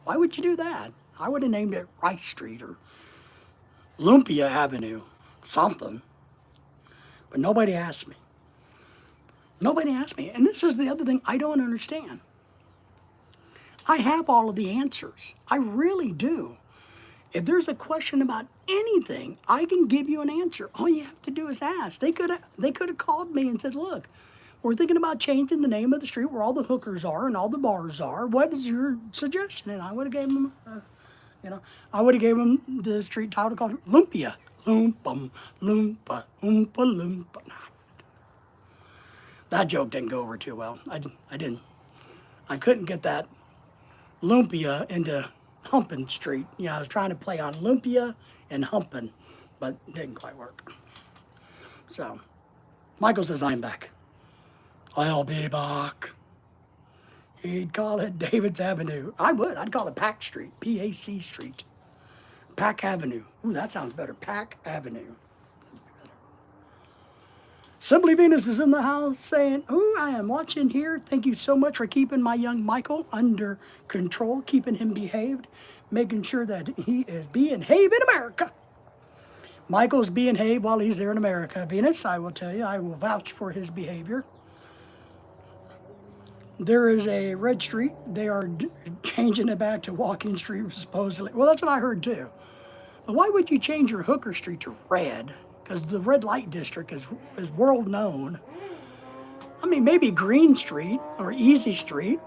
Why would you do that? I would have named it Rice Street or Lumpia Avenue, something. But nobody asked me. Nobody asked me. And this is the other thing I don't understand. I have all of the answers. I really do. If there's a question about anything, I can give you an answer. All you have to do is ask. They could have called me and said, "Look, we're thinking about changing the name of the street where all the hookers are and all the bars are. What is your suggestion?" And I would have gave them, I would have gave them the street title called Lumpia. Lumpum, Loompa, Oompa Loompa. Nah. That joke didn't go over too well. I couldn't get that Lumpia into Humpin Street. I was trying to play on Lumpia and Humpin, but it didn't quite work. So, Michael says, "I'm back. I'll be back." He'd call it David's Avenue. I would. I'd call it PAC Street. PAC Street. PAC Avenue. Ooh, that sounds better. PAC Avenue. Simply Venus is in the house saying, "Ooh, I am watching here. Thank you so much for keeping my young Michael under control, keeping him behaved, making sure that he is being behaved in America." Michael's being behaved while he's there in America. Venus, I will tell you, I will vouch for his behavior. There is a Red Street. They are changing it back to Walking Street, supposedly. Well, that's what I heard too. But why would you change your Hooker Street to red? Because the red light district is world known. I mean, maybe Green Street or Easy Street,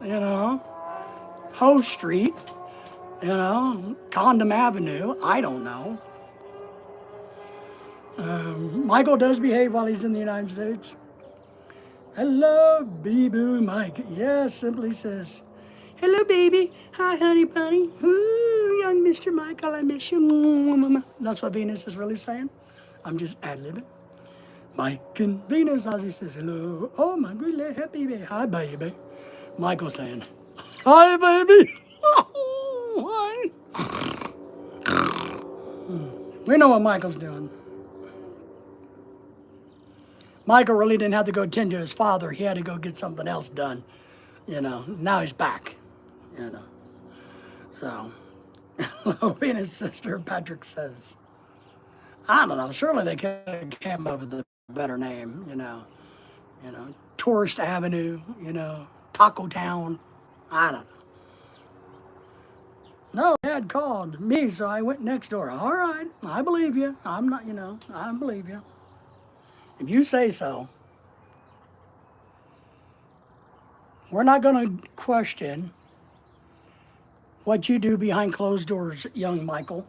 Hoe Street, Condom Avenue. I don't know. Michael does behave while he's in the United States. Hello, Bee-Boo Mike. Yes, simply says, "Hello, baby. Hi, honey bunny. Ooh, young Mr. Michael, I miss you." That's what Venus is really saying. I'm just ad-libbing. Mike and Venus, Ozzy says, "Hello. Oh, my good little baby. Hi, baby." Michael saying, "Hi, baby." Oh, hi. We know what Michael's doing. Michael really didn't have to go tend to his father. He had to go get something else done. Now he's back. So, Venus' sister, Patrick says, "I don't know. Surely they could have came up with a better name, Tourist Avenue, Taco Town. I don't know. No, Dad called me, so I went next door. All right, I believe you. I'm not, I believe you. If you say so. We're not going to question what you do behind closed doors, young Michael.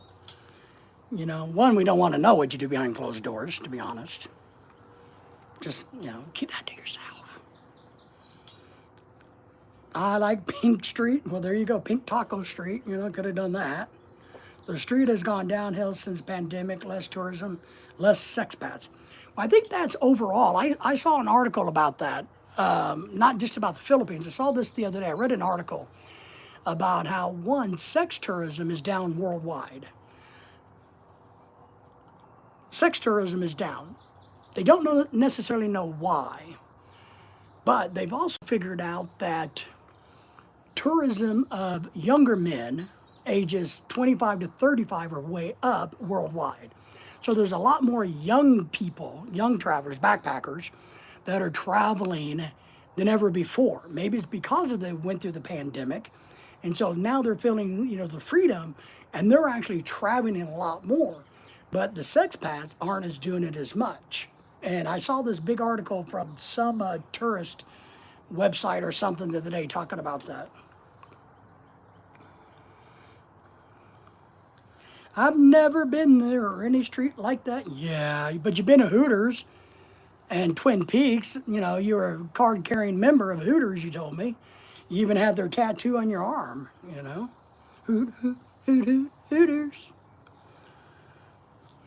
One, we don't want to know what you do behind closed doors, to be honest. Just, keep that to yourself. I like Pink Street. Well, there you go, Pink Taco Street. Could have done that. The street has gone downhill since pandemic, less tourism, less sexpats. Well, I think that's overall. I saw an article about that, not just about the Philippines. I saw this the other day. I read an article about how, sex tourism is down worldwide. Sex tourism is down. They don't necessarily know why, but they've also figured out that tourism of younger men, ages 25 to 35, are way up worldwide. So there's a lot more young people, young travelers, backpackers, that are traveling than ever before. Maybe it's because they went through the pandemic, and so now they're feeling, the freedom, and they're actually traveling a lot more. But the sexpats aren't doing it as much. And I saw this big article from some tourist website or something the other day talking about that. I've never been there or any street like that. Yeah, but you've been to Hooters and Twin Peaks. You were a card-carrying member of Hooters, you told me. You even had their tattoo on your arm, Hoot, hoot, hoot, hoot. Hooters.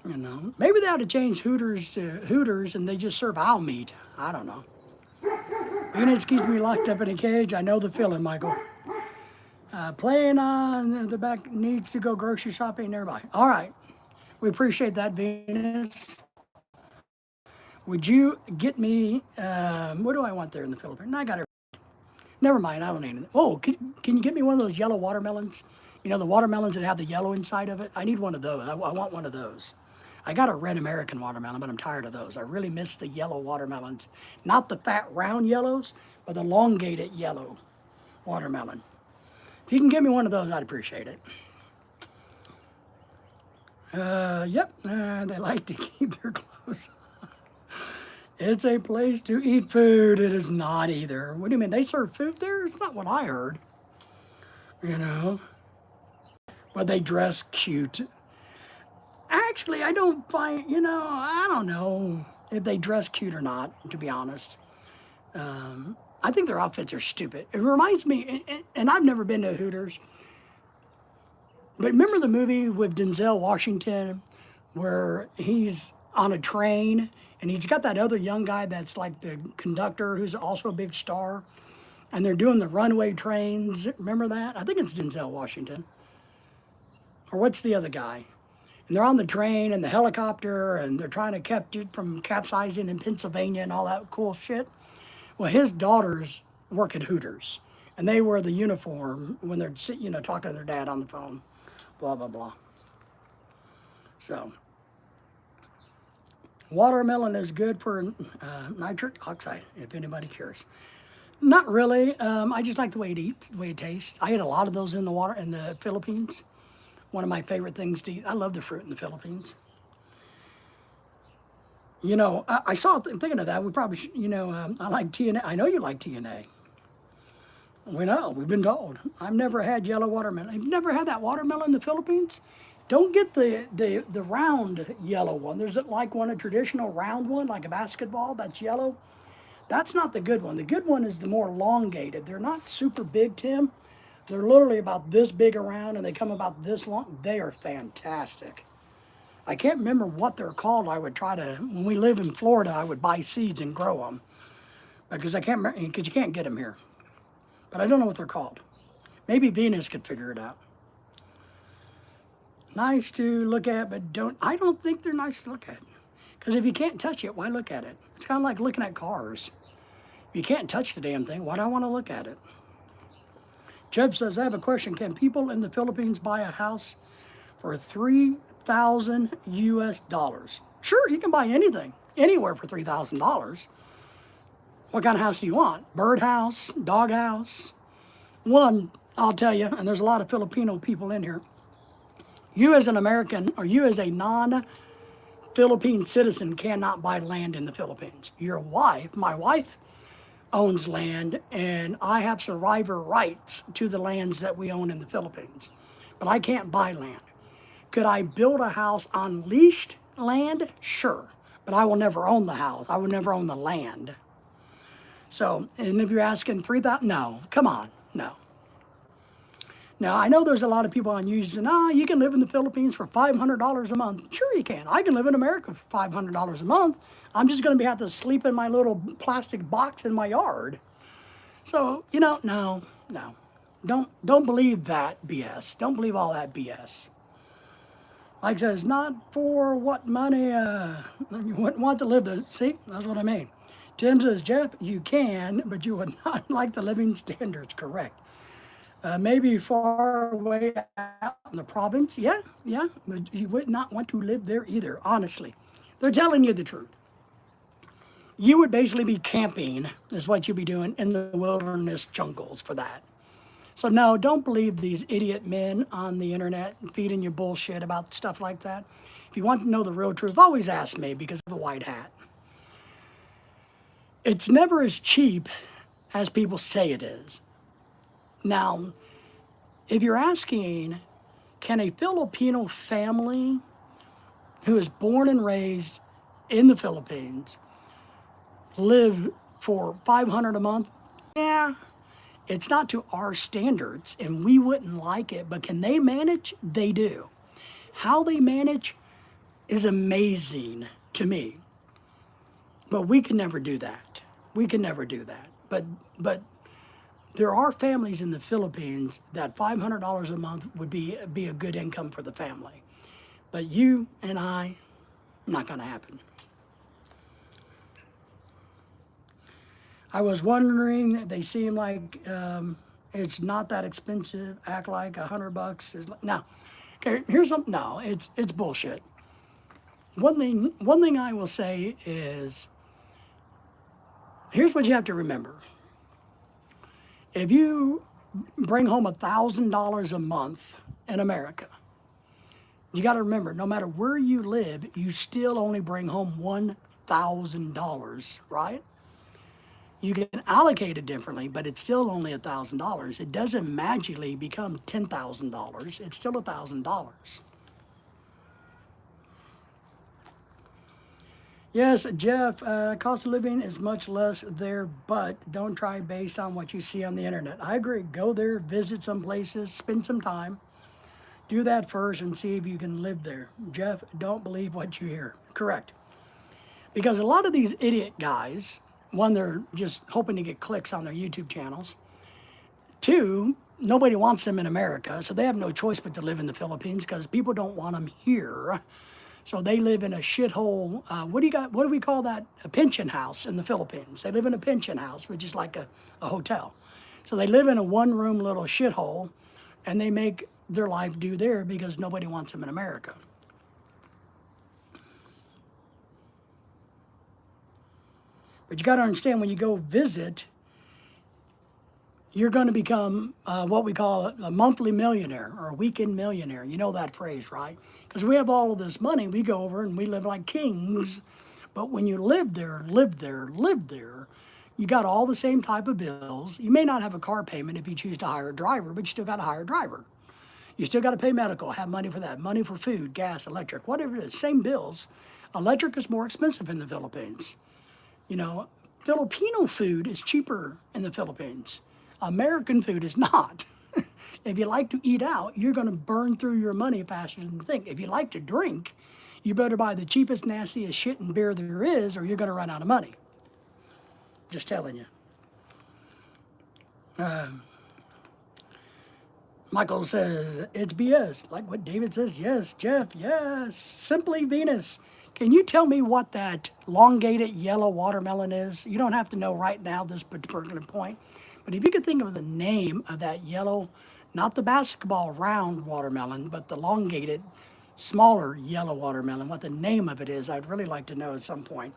You know, maybe they ought to change Hooters to Hooters and they just serve owl meat. I don't know. Phoenix keeps me locked up in a cage. I know the feeling, Michael. Playing on the back needs to go grocery shopping nearby. All right. We appreciate that, Venus. Would you get me, what do I want there in the Philippines? I got it. Never mind, I don't need anything. Oh, can you get me one of those yellow watermelons? You know, the watermelons that have the yellow inside of it? I need one of those. I want one of those. I got a red American watermelon, but I'm tired of those. I really miss the yellow watermelons. Not the fat, round yellows, but the elongated yellow watermelon. If you can give me one of those, I'd appreciate it. Yep, they like to keep their clothes. It's a place to eat food. It is not either. What do you mean? They serve food there? It's not what I heard. You know? But they dress cute. Actually, I don't find, I don't know if they dress cute or not, to be honest. I think their outfits are stupid. It reminds me, and I've never been to Hooters, but remember the movie with Denzel Washington where he's on a train and he's got that other young guy that's like the conductor who's also a big star, and they're doing the runway trains. Remember that? I think it's Denzel Washington. Or what's the other guy? And they're on the train and the helicopter and they're trying to keep it from capsizing in Pennsylvania and all that cool shit. Well, his daughters work at Hooters and they wear the uniform when they're talking to their dad on the phone, blah, blah, blah. So, watermelon is good for nitric oxide, if anybody cares. Not really. I just like the way it tastes. I ate a lot of those in the Philippines. One of my favorite things to eat. I love the fruit in the Philippines. You know, I saw, thinking of that, we probably should, I like TNA. I know you like TNA. We know, we've been told. I've never had yellow watermelon. You've never had that watermelon in the Philippines? Don't get the round yellow one. There's like a traditional round one, like a basketball that's yellow. That's not the good one. The good one is the more elongated. They're not super big, Tim. They're literally about this big around and they come about this long. They are fantastic. I can't remember what they're called. I would try to, when we live in Florida, I would buy seeds and grow them. Because because you can't get them here. But I don't know what they're called. Maybe Venus could figure it out. Nice to look at, but I don't think they're nice to look at. Because if you can't touch it, why look at it? It's kind of like looking at cars. If you can't touch the damn thing, why do I want to look at it? Jeb says, I have a question. Can people in the Philippines buy a house for $3,000 US? Sure, you can buy anything, anywhere for $3,000. What kind of house do you want? Bird house, dog house? One, I'll tell you, and there's a lot of Filipino people in here. You as an American, or you as a non-Philippine citizen cannot buy land in the Philippines. Your wife, my wife, owns land, and I have survivor rights to the lands that we own in the Philippines. But I can't buy land. Could I build a house on leased land? Sure. But I will never own the house. I will never own the land. So, and if you're asking 3,000, no, come on, no. Now, I know there's a lot of people on YouTube, you can live in the Philippines for $500 a month. Sure you can. I can live in America for $500 a month. I'm just going to have to sleep in my little plastic box in my yard. So, no. Don't believe that BS. Don't believe all that BS. Like says, not for what money you wouldn't want to live there. See, that's what I mean. Tim says, Jeff, you can, but you would not like the living standards, correct. Maybe far away out in the province, yeah, but you would not want to live there either, honestly. They're telling you the truth. You would basically be camping, is what you'd be doing in the wilderness jungles for that. So no, don't believe these idiot men on the internet feeding you bullshit about stuff like that. If you want to know the real truth, always ask me because I have a white hat. It's never as cheap as people say it is. Now, if you're asking, can a Filipino family who is born and raised in the Philippines live for $500 a month? Yeah, It's not to our standards, and we wouldn't like it, but can they manage? They do. How they manage is amazing to me. But we can never do that. We can never do that. But there are families in the Philippines that $500 a month would be a good income for the family. But you and I, not going to happen. I was wondering, they seem like it's not that expensive. Act like $100 is no. Okay, here's something. No, it's bullshit. One thing I will say is, here's what you have to remember. If you bring home $1,000 a month in America, you got to remember, no matter where you live, you still only bring home $1,000, right? You can allocate it differently, but it's still only $1,000. It doesn't magically become $10,000. It's still $1,000. Yes, Jeff, cost of living is much less there, but don't try based on what you see on the internet. I agree. Go there, visit some places, spend some time. Do that first and see if you can live there. Jeff, don't believe what you hear. Correct. Because a lot of these idiot guys, one, they're just hoping to get clicks on their YouTube channels. Two, nobody wants them in America, so they have no choice but to live in the Philippines because people don't want them here. So they live in a shithole. What do we call that? A pension house in the Philippines. They live in a pension house, which is like a hotel. So they live in a one-room little shithole, and they make their life do there because nobody wants them in America. But you got to understand, when you go visit, you're going to become what we call a monthly millionaire or a weekend millionaire. You know that phrase, right? Because we have all of this money, we go over and we live like kings. But when you live there, you got all the same type of bills. You may not have a car payment if you choose to hire a driver, but you still got to hire a driver. You still got to pay medical, have money for that, money for food, gas, electric, whatever it is, same bills. Electric is more expensive in the Philippines. You know, Filipino food is cheaper in the Philippines. American food is not. If you like to eat out, you're going to burn through your money faster than you think. If you like to drink, you better buy the cheapest, nastiest shit and beer there is, or you're going to run out of money. Just telling you. Michael says, it's BS. Like what David says, yes. Jeff, yes. Simply Venus. Can you tell me what that elongated yellow watermelon is? You don't have to know right now this particular point. But if you could think of the name of that yellow, not the basketball round watermelon, but the elongated, smaller yellow watermelon, what the name of it is, I'd really like to know at some point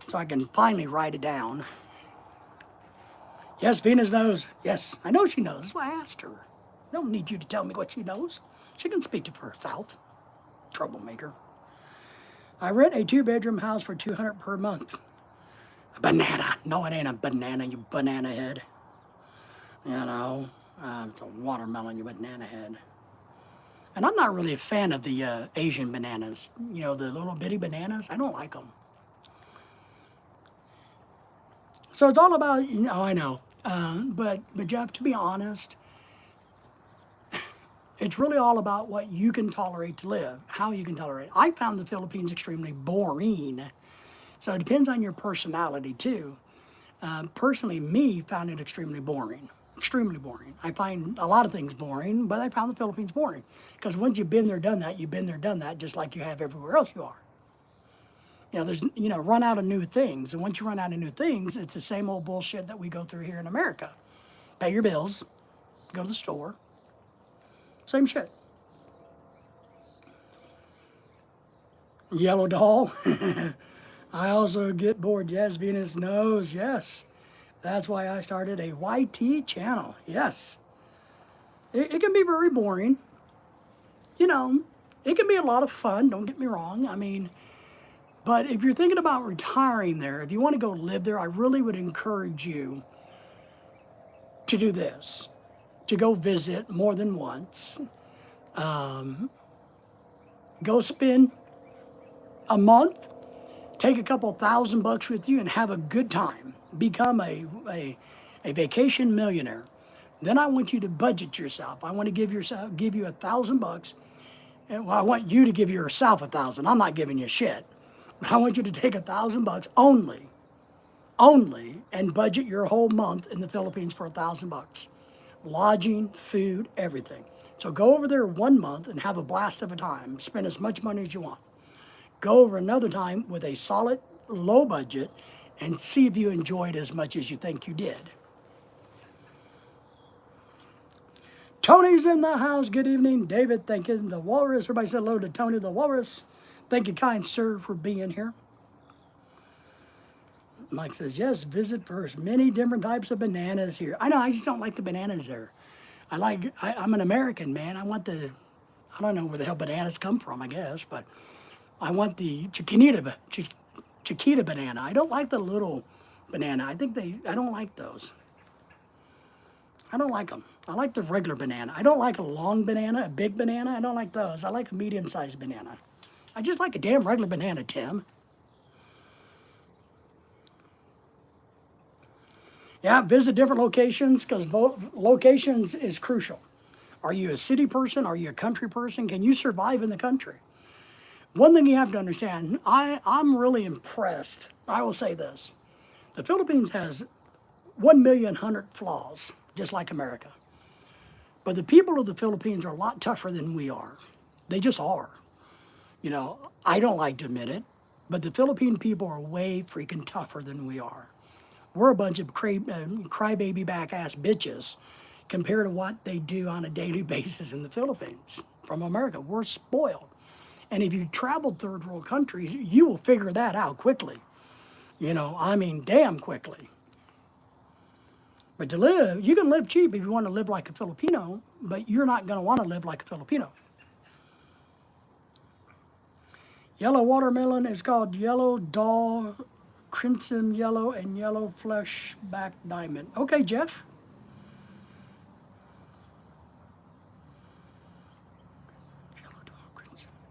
so I can finally write it down. Yes, Venus knows. Yes, I know she knows. That's why I asked her. I don't need you to tell me what she knows. She can speak for herself. Troublemaker. I rent a 2-bedroom house for $200 per month. A banana. No, it ain't a banana, you banana head. You know, it's a watermelon, you banana head. And I'm not really a fan of the Asian bananas. You know, the little bitty bananas. I don't like them. So it's all about, you know, I know. But Jeff, to be honest, it's really all about what you can tolerate to live, how you can tolerate it. I found the Philippines extremely boring. So it depends on your personality, too. Personally, me, found it extremely boring. Extremely boring. I find a lot of things boring, but I found the Philippines boring. Because once you've been there, done that, you've been there, done that, just like you have everywhere else you are. You know, there's, you know, run out of new things. And once you run out of new things, it's the same old bullshit that we go through here in America. Pay your bills, go to the store, same shit. Yellow doll. I also get bored. Yes, Venus knows. Yes. That's why I started a YT channel. Yes. It can be very boring. You know, it can be a lot of fun. Don't get me wrong. I mean, but if you're thinking about retiring there, if you want to go live there, I really would encourage you to do this. To go visit more than once. Go spend a month, take a couple $1,000 with you and have a good time. Become a vacation millionaire. Then I want you to budget yourself. I want to give you $1,000, and well, I want you to give yourself 1,000. I'm not giving you shit, but I want you to take $1,000 only, and budget your whole month in the Philippines for $1,000. Lodging, food, everything. So go over there 1 month and have a blast of a time. Spend as much money as you want. Go over another time with a solid low budget and see if you enjoyed as much as you think you did. Tony's in the house. Good evening, David. Thank you. The Walrus. Everybody say hello to Tony the Walrus. Thank you, kind sir, for being here. Mike says, yes, visit first. Many different types of bananas here. I know, I just don't like the bananas there. I'm an American, man. I don't know where the hell bananas come from, I guess, but I want the Chiquita banana. I don't like the little banana. I don't like those. I don't like them. I like the regular banana. I don't like a long banana, a big banana. I don't like those. I like a medium-sized banana. I just like a damn regular banana, Tim. Yeah, visit different locations because locations is crucial. Are you a city person? Are you a country person? Can you survive in the country? One thing you have to understand, I'm really impressed. I will say this. The Philippines has 1,100,000 flaws, just like America. But the people of the Philippines are a lot tougher than we are. They just are. You know, I don't like to admit it, but the Philippine people are way freaking tougher than we are. We're a bunch of crybaby back-ass bitches compared to what they do on a daily basis in the Philippines from America. We're spoiled. And if you traveled third world countries, you will figure that out quickly. You know, I mean, damn quickly. But to live, you can live cheap if you want to live like a Filipino, but you're not going to want to live like a Filipino. Yellow watermelon is called yellow dog, crimson yellow, and yellow flesh back diamond. Okay, Jeff.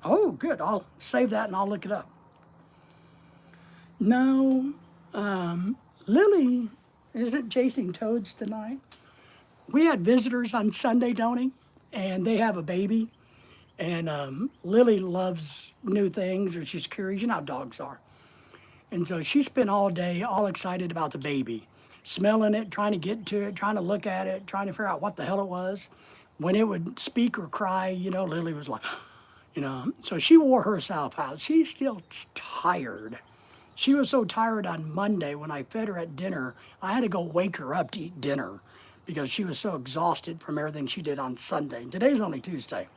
Oh, good. I'll save that and I'll look it up. No, Lily isn't chasing toads tonight. We had visitors on Sunday, Tony, and they have a baby. And Lily loves new things, or she's curious. You know how dogs are. And so she spent all day all excited about the baby, smelling it, trying to get to it, trying to look at it, trying to figure out what the hell it was. When it would speak or cry, you know, Lily was like, you know. So she wore herself out. She's still tired. She was so tired on Monday when I fed her at dinner, I had to go wake her up to eat dinner because she was so exhausted from everything she did on Sunday. Today's only Tuesday.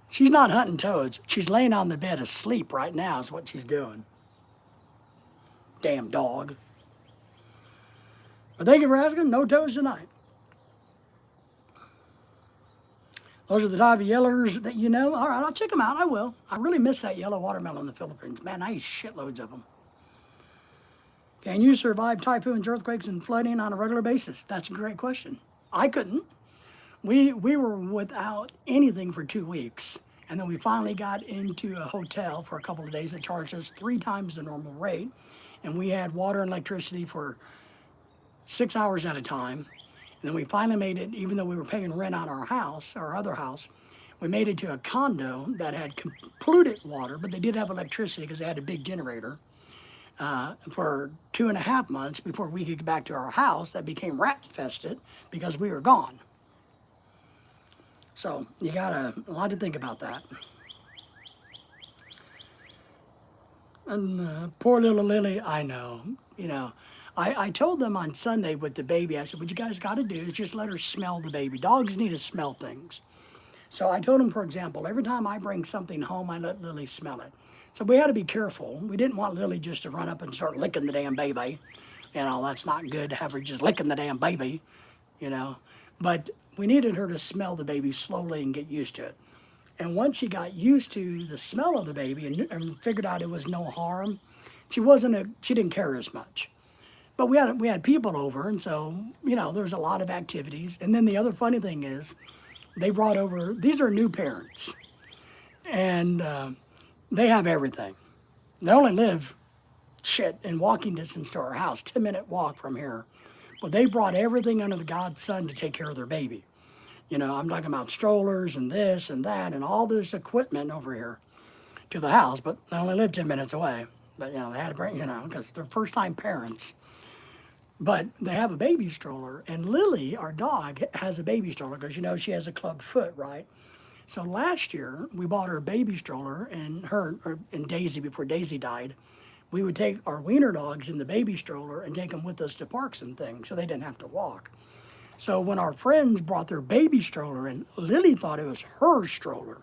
She's not hunting toads. She's laying on the bed asleep right now is what she's doing. Damn dog. But thank you for asking. No toads tonight. Those are the type of yellers that you know. All right, I'll check them out. I will. I really miss that yellow watermelon in the Philippines. Man, I eat shitloads of them. Can you survive typhoons, earthquakes, and flooding on a regular basis? That's a great question. I couldn't. We were without anything for 2 weeks. And then we finally got into a hotel for a couple of days that charged us 3 times the normal rate. And we had water and electricity for 6 hours at a time. And then we finally made it, even though we were paying rent on our house, our other house, we made it to a condo that had polluted water, but they did have electricity because they had a big generator for 2.5 months before we could get back to our house that became rat infested because we were gone. So you got a lot to think about that. And poor little Lily, I know, you know. I told them on Sunday with the baby, I said, what you guys got to do is just let her smell the baby. Dogs need to smell things. So I told them, for example, every time I bring something home, I let Lily smell it. So we had to be careful. We didn't want Lily just to run up and start licking the damn baby. You know, that's not good to have her just licking the damn baby, you know. But we needed her to smell the baby slowly and get used to it. And once she got used to the smell of the baby and figured out it was no harm, she didn't care as much. But we had people over, and so, you know, there's a lot of activities. And then the other funny thing is, they brought over, these are new parents, and they have everything. They only live, in walking distance to our house, 10-minute walk from here. But they brought everything under the God's sun to take care of their baby. You know, I'm talking about strollers and this and that and all this equipment over here to the house, but they only live 10 minutes away. But, you know, they had to bring, you know, because they're first time parents. But they have a baby stroller, and Lily, our dog, has a baby stroller because, you know, she has a club foot, right? So last year, we bought her a baby stroller, and Daisy, before Daisy died, we would take our wiener dogs in the baby stroller and take them with us to parks and things so they didn't have to walk. So when our friends brought their baby stroller in, Lily thought it was her stroller.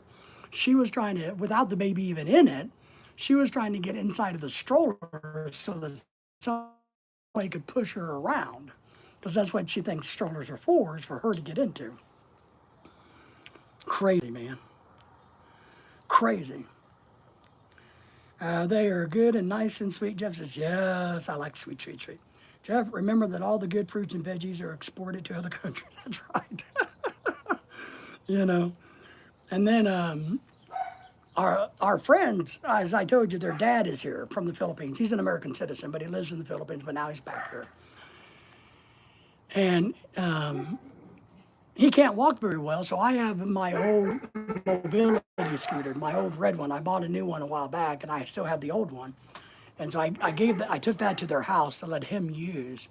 She was trying to, without the baby even in it, she was trying to get inside of the stroller so that somebody could push her around. Because that's what she thinks strollers are for, is for her to get into. Crazy, man. Crazy. They are good and nice and sweet. Jeff says, yes, I like sweet, sweet, sweet. Jeff, remember that all the good fruits and veggies are exported to other countries. That's right. You know. And then our friends, as I told you, their dad is here from the Philippines. He's an American citizen, but he lives in the Philippines, but now he's back here. And he can't walk very well, so I have my old mobility scooter, my old red one. I bought a new one a while back, and I still have the old one. And so I took that to their house to let him use.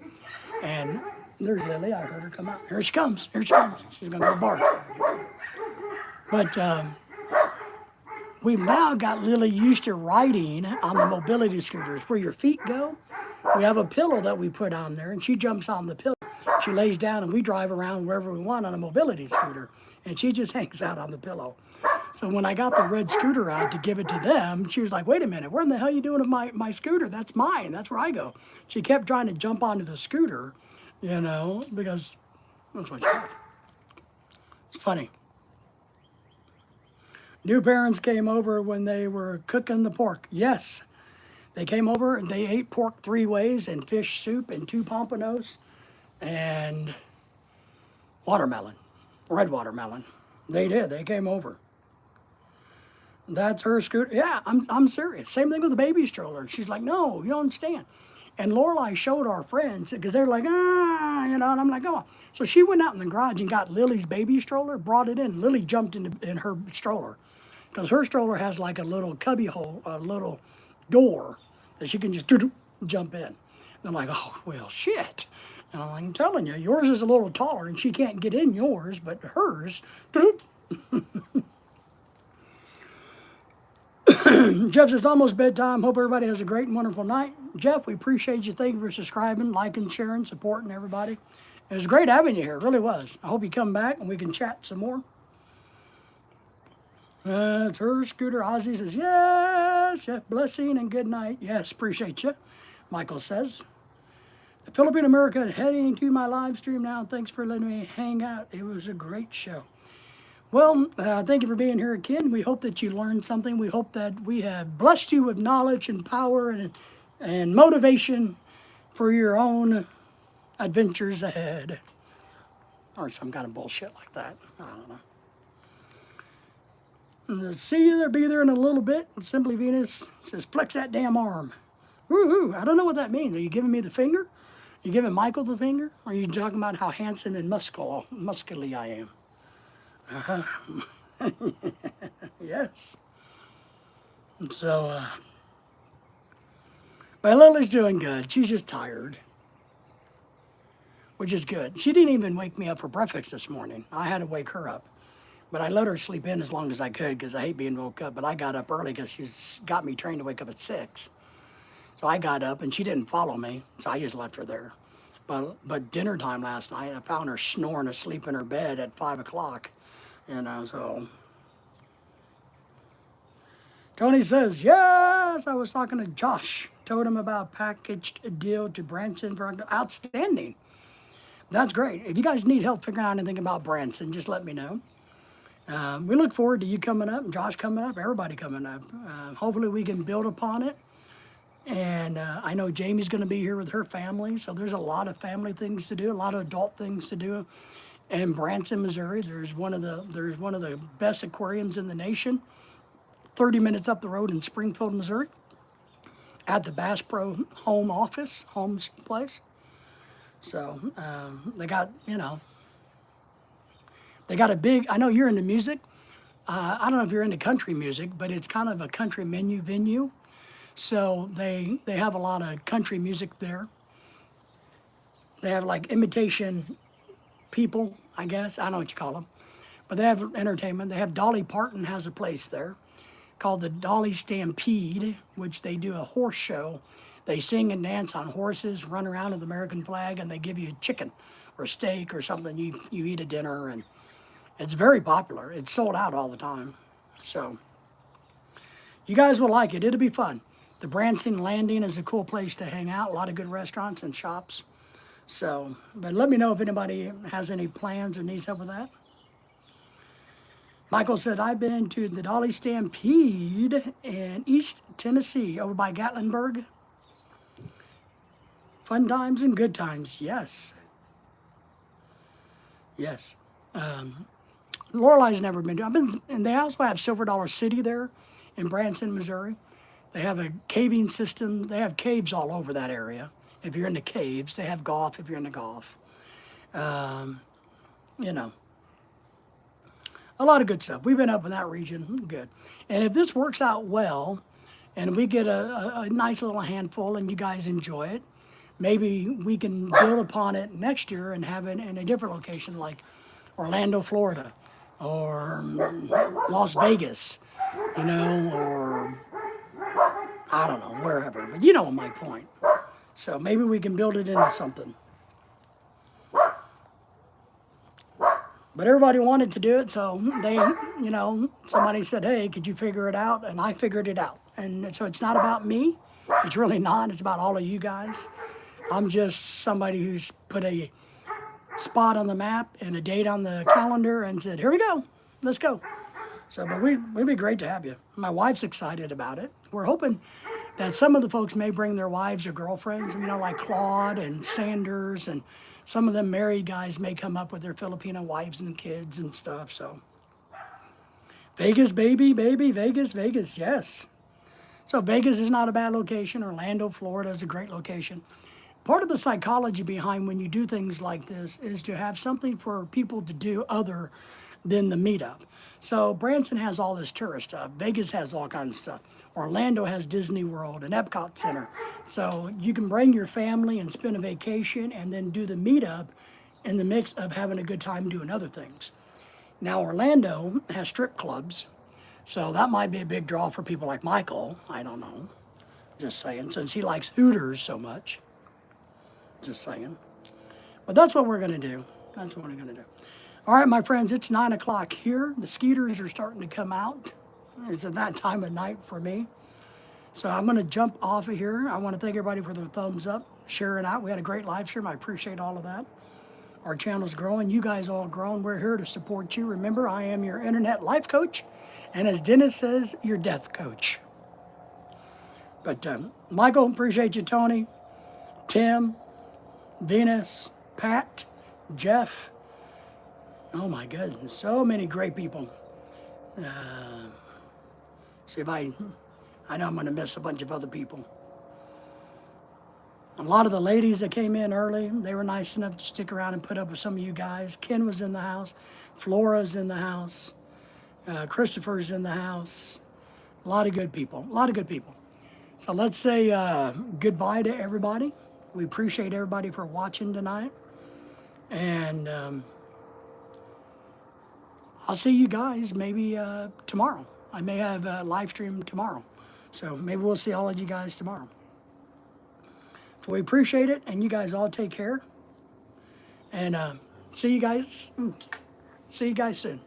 And there's Lily. I heard her come out. Here she comes. Here she comes. She's going to go bark. But we've now got Lily used to riding on the mobility scooters where your feet go. We have a pillow that we put on there, and she jumps on the pillow. She lays down, and we drive around wherever we want on a mobility scooter, and she just hangs out on the pillow. So when I got the red scooter out to give it to them, she was like, wait a minute, where in the hell are you doing with my scooter? That's mine. That's where I go. She kept trying to jump onto the scooter, you know, because that's what she did. It's funny. New parents came over when they were cooking the pork. Yes, they came over and they ate pork 3 ways and fish soup and 2 pompanos and watermelon, red watermelon. They did. They came over. That's her scooter. Yeah, I'm serious. Same thing with the baby stroller. She's like, no, you don't understand. And Lorelai showed our friends because they're like, you know, and I'm like, oh. So she went out in the garage and got Lily's baby stroller, brought it in. Lily jumped in her stroller because her stroller has like a little cubby hole, a little door that she can just jump in. And I'm like, oh, well, shit. And I'm telling you, yours is a little taller and she can't get in yours, but hers, Jeff says, almost bedtime. Hope everybody has a great and wonderful night. Jeff, we appreciate you. Thank you for subscribing, liking, sharing, supporting everybody. It was great having you here. It really was. I hope you come back and we can chat some more. It's her scooter. Ozzy says, yes, Jeff, blessing and good night. Yes, appreciate you. Michael says, the Philippine America heading to my live stream now. Thanks for letting me hang out. It was a great show. Well, thank you for being here again. We hope that you learned something. We hope that we have blessed you with knowledge and power and motivation for your own adventures ahead. Or some kind of bullshit like that. I don't know. And see you there, be there in a little bit. Simply Venus says, flex that damn arm. Woohoo! I don't know what that means. Are you giving me the finger? Are you giving Michael the finger? Or are you talking about how handsome and muscularly I am? Yes. And so, well, Lily's doing good. She's just tired, which is good. She didn't even wake me up for breakfast this morning. I had to wake her up. But I let her sleep in as long as I could because I hate being woke up. But I got up early because she's got me trained to wake up at 6. So I got up and she didn't follow me. So I just left her there. But dinner time last night, I found her snoring asleep in her bed at 5 o'clock. You know, so. Tony says, yes, I was talking to Josh. Told him about packaged deal to Branson for outstanding. That's great. If you guys need help figuring out anything about Branson, just let me know. We look forward to you coming up, Josh coming up, everybody coming up. Hopefully we can build upon it. And I know Jamie's going to be here with her family, so there's a lot of family things to do, a lot of adult things to do. In Branson, Missouri, there's one of the best aquariums in the nation. 30 minutes up the road in Springfield, Missouri, at the Bass Pro home place. So they got, they got a big, I know you're into music. I don't know if you're into country music, but it's kind of a country venue. So they have a lot of country music there. They have like imitation people, I guess. I don't know what you call them. But they have entertainment. They have Dolly Parton has a place there called the Dolly Stampede, which they do a horse show. They sing and dance on horses, run around with the American flag, and they give you chicken or steak or something. You eat a dinner, and it's very popular. It's sold out all the time. So you guys will like it. It'll be fun. The Branson Landing is a cool place to hang out. A lot of good restaurants and shops. So, but let me know if anybody has any plans or needs help with that. Michael said, I've been to the Dolly Stampede in East Tennessee, over by Gatlinburg. Fun times and good times, yes. Yes. Lorelei's never been to. And they also have Silver Dollar City there in Branson, Missouri. They have a caving system. They have caves all over that area. If you're into caves, they have golf if you're into golf. You know, a lot of good stuff. We've been up in that region, good. And if this works out well, and we get a nice little handful and you guys enjoy it, maybe we can build upon it next year and have it in a different location like Orlando, Florida, or Las Vegas, or I don't know, wherever. But you know my point. So maybe we can build it into something. But everybody wanted to do it, so they, somebody said, hey, could you figure it out? And I figured it out. And so it's not about me. It's really not. It's about all of you guys. I'm just somebody who's put a spot on the map and a date on the calendar and said, here we go. Let's go. So, but we'd be great to have you. My wife's excited about it. We're hoping that some of the folks may bring their wives or girlfriends, like Claude and Sanders, and some of them married guys may come up with their Filipino wives and kids and stuff. So Vegas, baby, Vegas, yes. So Vegas is not a bad location. Orlando, Florida is a great location. Part of the psychology behind when you do things like this is to have something for people to do other than the meetup. So Branson has all this tourist stuff. Vegas has all kinds of stuff. Orlando has Disney World and Epcot Center. So you can bring your family and spend a vacation and then do the meetup in the mix of having a good time doing other things. Now Orlando has strip clubs. So that might be a big draw for people like Michael. I don't know. Just saying, since he likes Hooters so much. Just saying. But that's what we're going to do. That's what we're going to do. All right, my friends, it's 9 o'clock here. The skeeters are starting to come out. It's at that time of night for me. So I'm going to jump off of here. I want to thank everybody for their thumbs up, sharing out. We had a great live stream. I appreciate all of that. Our channel's growing. You guys all growing. We're here to support you. Remember, I am your internet life coach. And as Dennis says, your death coach. But Michael, appreciate you, Tony, Tim, Venus, Pat, Jeff. Oh my goodness, so many great people. See if I know I'm going to miss a bunch of other people. A lot of the ladies that came in early, they were nice enough to stick around and put up with some of you guys. Ken was in the house. Flora's in the house. Christopher's in the house. A lot of good people. So let's say goodbye to everybody. We appreciate everybody for watching tonight. And I'll see you guys maybe tomorrow. I may have a live stream tomorrow. So maybe we'll see all of you guys tomorrow. So we appreciate it, and you guys all take care. And see you guys soon.